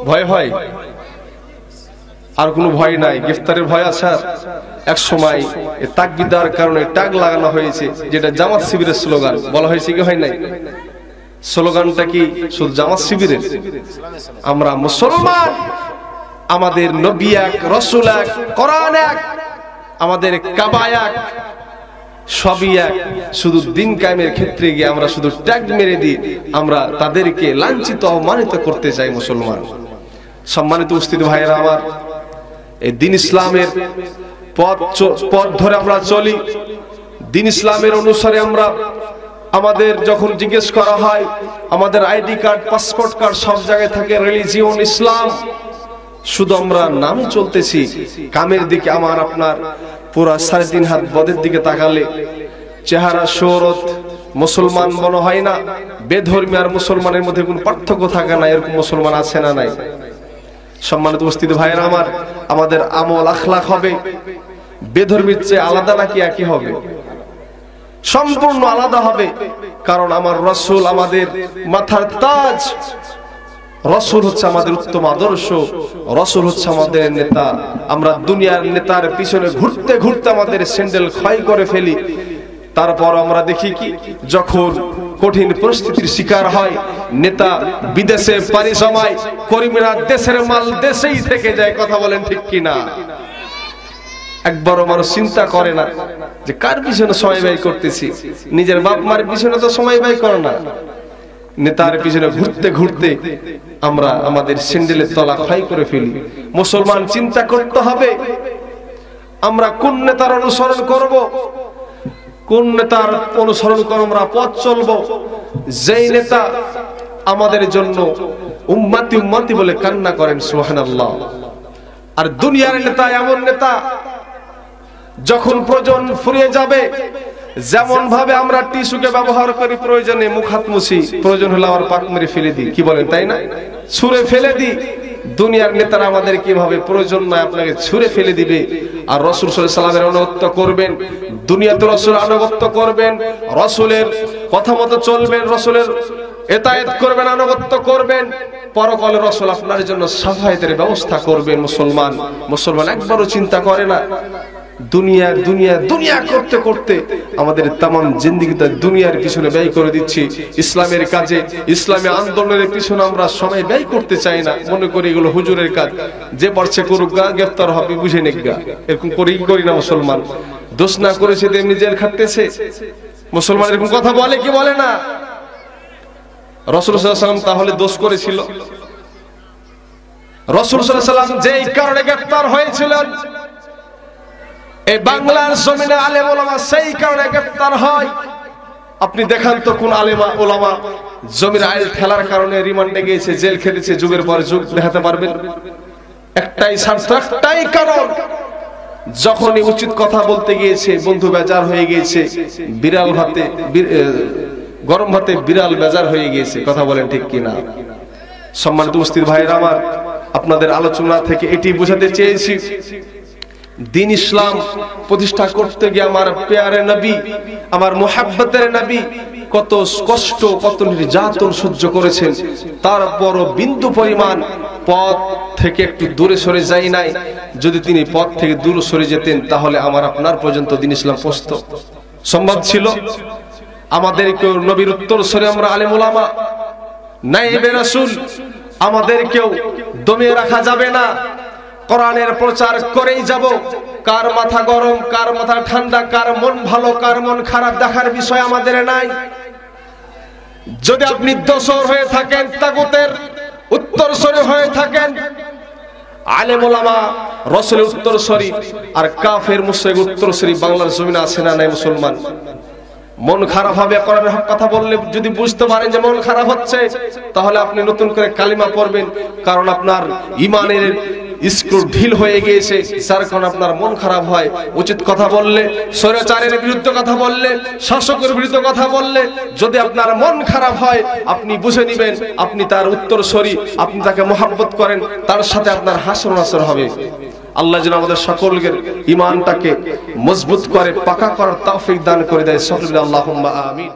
A: ভয় হয়? আর কোনো ভয় নাই? গ্রেফতারের ভয় আছে? এক সময় এই তাকবীর দেওয়ার কারণে ট্যাগ লাগানো হয়েছে, যেটা জামাত শিবিরের স্লোগান বলা হয়েছে, কি হয় নাই? স্লোগানটা কি শুধু জামাত শিবিরের? আমরা মুসলমান, আমাদের নবী এক, রাসূল এক, কোরআন এক, আমাদের কাবা এক, সবই এক। শুধু দিন কায়েমের ক্ষেত্রে গিয়ে আমরা শুধু ট্যাগ মেরে দিই, আমরা তাদেরকে লাঞ্ছিত অপমানিত করতে চাই মুসলমান। সম্মানিত উপস্থিতি ভাইয়েরা আমার, এই দিন ইসলামের পথ ধরে আমরা চলি, দিন ইসলামের অনুসারে আমরা, আমাদের যখন জিজ্ঞেস করা হয় আমাদের আইডি কার্ড, পাসপোর্ট কার্ড সব জায়গায় থাকে রিলিজিয়ন ইসলাম, শুধু আমরা নামে চলতেছি, কামের দিকে আমার আপনার পুরা 3.5 হাত বদের দিকে তাকালে চেহারা শরৎ মুসলমান মনে হয় না। বেধর্মী আর মুসলমানের মধ্যে কোনো পার্থক্য থাকে না, এরকম মুসলমান আছে না নাই? সম্মানিত উপস্থিতি ভাইয়েরা আমার, আমাদের আমল আখলাক হবে বেধর্মীর চেয়ে আলাদা নাকি একই হবে? সম্পূর্ণ আলাদা হবে। কারণ আমার রাসূল আমাদের মাথার তাজ, রাসূল হচ্ছে আমাদের উত্তম আদর্শ, রাসূল হচ্ছে আমাদের নেতা। আমরা দুনিয়ার নেতার পিছনে ঘুরতে ঘুরতে আমাদের স্যান্ডেল ক্ষয় করে ফেলি। তারপর আমরা দেখি কি, যখন কঠিন পরিস্থিতির শিকার হয়, নেতা বিদেশে পাড়ি জমায়, কর্মীরা দেশের মাল দেশেই থেকে যায়। কথা বলেন ঠিক কিনা? একবারও মানুষ চিন্তা করে না যে কার পিছনে সময় ব্যয় করতেছি। নিজের বাপ মার পিছনে তো সময় ব্যয় করে না, নেতার পিছনে ঘুরতে ঘুরতে আমরা আমাদের স্যান্ডেলের তলা ক্ষয় করে ফেলি। মুসলমান চিন্তা করতে হবে আমরা কোন নেতার অনুসরণ করব, কোন নেতার অনুসরণ করে আমরা পথ চলবো, যেই নেতা আমাদের জন্য উম্মতি উম্মতি বলে কান্না করেন সুবহানাল্লাহ। আর দুনিয়ার নেতা এমন নেতা, যখন প্রয়োজন ফুরিয়ে যাবে, যেমন ভাবে আমরা টিস্যুকে ব্যবহার করি প্রয়োজনে মুখ হাত মুছি, প্রয়োজন হলে আবার পাক মেরে ফেলে দিই, কি বলেন তাই না? ছুঁড়ে ফেলে দিই। দুনিয়ার নেতারা আমাদের কিভাবে প্রয়োজন নয় আপনাকে ছুঁড়ে ফেলে দিবে। আর রাসূল সাল্লাল্লাহু আলাইহি ওয়াসাল্লামের আনুগত্য করবেন, দুনিয়াতে রাসূলের আনুগত্য করবেন, রাসূলের কথা মতো চলবেন, রাসূলের ইতাআত করবেন, আনুগত্য করবেন, পরকালে রাসূল আপনার জন্য শাফায়াতের ব্যবস্থা করবেন। মুসলমান একবারও চিন্তা করে না। দুনিয়া দুনিয়া দুনিয়া করতে করতে আমাদের তামাম জিন্দেগিটা দুনিয়ার পিছনে ব্যয় করে দিচ্ছি। ইসলামের কাজে, ইসলামী আন্দোলনের পিছনে আমরা সময় ব্যয় করতে চাই না। মনে করি এগুলো হুজুরের কাজ, যে পারছে করুক গা, গ্রেফতার হবে বুঝে নিক গা, এরকম করি না মুসলমান। দোষ না করেছে তেমনি জেল খাটতেছে। মুসলমান এরকম কথা বলে কি বলে না? রাসূল সাল্লাল্লাহু আলাইহি ওয়াসাল্লাম তাহলে দোষ করেছিল? রাসূল সাল্লাল্লাহু আলাইহি ওয়াসাল্লাম যেই কারণে গ্রেফতার হয়েছিলেন, এই বাংলার জমিনে আলেম ওলামা সেই কারণে গ্রেফতার হয়। আপনি দেখান তো কোন আলেম ওলামা জমির আইল ঠেলার কারণে রিমান্ডে গিয়েছে, জেল খেটেছে, যুগের পর যুগ দেখাতে পারবেন? একটাই স্বার্থ, একটাই কারণ, যখনই উচিত কথা বলতে গিয়েছে বন্ধু বেজার হয়ে গিয়েছে, বিড়াল ভাতে গরম ভাতে বিড়াল বেজার হয়ে গিয়েছে। কথা বলেন ঠিক কিনা? সম্মানিত উপস্থিত ভাইয়েরা আমার, আপনাদের আলোচনা থেকে এটি বোঝাতে চেয়েছি, দিন ইসলাম প্রতিষ্ঠা করতে গিয়ে আমার প্যারে নবী, আমার মুহাব্বতের নবী কত কষ্ট, কত নির্যাতন সহ্য করেছেন। তারপরও বিন্দু পরিমাণ পথ থেকে একটু দূরে সরে যাই নাই। যদি তিনি পথ থেকে দূরে সরে যেতেন, তাহলে আমার আপনার পর্যন্ত দিন ইসলাম পৌঁছতো সম্ভব ছিল। আমাদেরকেও নবীর উত্তর সরে আমরা আলেম ওলামা, নায়েবে রাসূল, আমাদেরকেও দমিয়ে রাখা যাবে না। কোরআনের প্রচার করেই যাব। কার মাথা গরম, কার মাথা ঠান্ডা, কার মন ভালো, কার মন খারাপ দেখার বিষয় আমাদের নাই। যদি আপনি দোসর হয়ে থাকেন, তাগুতের উত্তরসূরি হয়ে থাকেন, আলেম ওলামা রাসূলের উত্তরসূরি আর কাফের মুশরিক উত্তরসূরি বাংলার জমিনে আছে না নাই? মুসলমান মন খারাপ হবে কোরআনের হক কথা বললে। যদি বুঝতে পারেন যে মন খারাপ হচ্ছে, তাহলে আপনি নতুন করে কালিমা পড়বেন, কারণ আপনার ঈমানের স্ক্রু ঢিল হয়ে গিয়েছে, যার কারণে আপনার মন খারাপ হয়। উচিত কথা বললে, স্বৈরাচারের বিরুদ্ধে কথা বললে, শাসকের বিরুদ্ধে কথা বললে যদি আপনার মন খারাপ হয়, আপনি বুঝে নেবেন আপনি তার উত্তরসূরি, আপনি তাকে মুহাব্বত করেন, তার সাথে আপনার হাসর নাসর হবে। আল্লাহ যেন আমাদের সকলের ঈমানটাকে মজবুত করে, পাকা করার তৌফিক দান করে দেয়। সকলে আল্লাহুম্মা আমিন।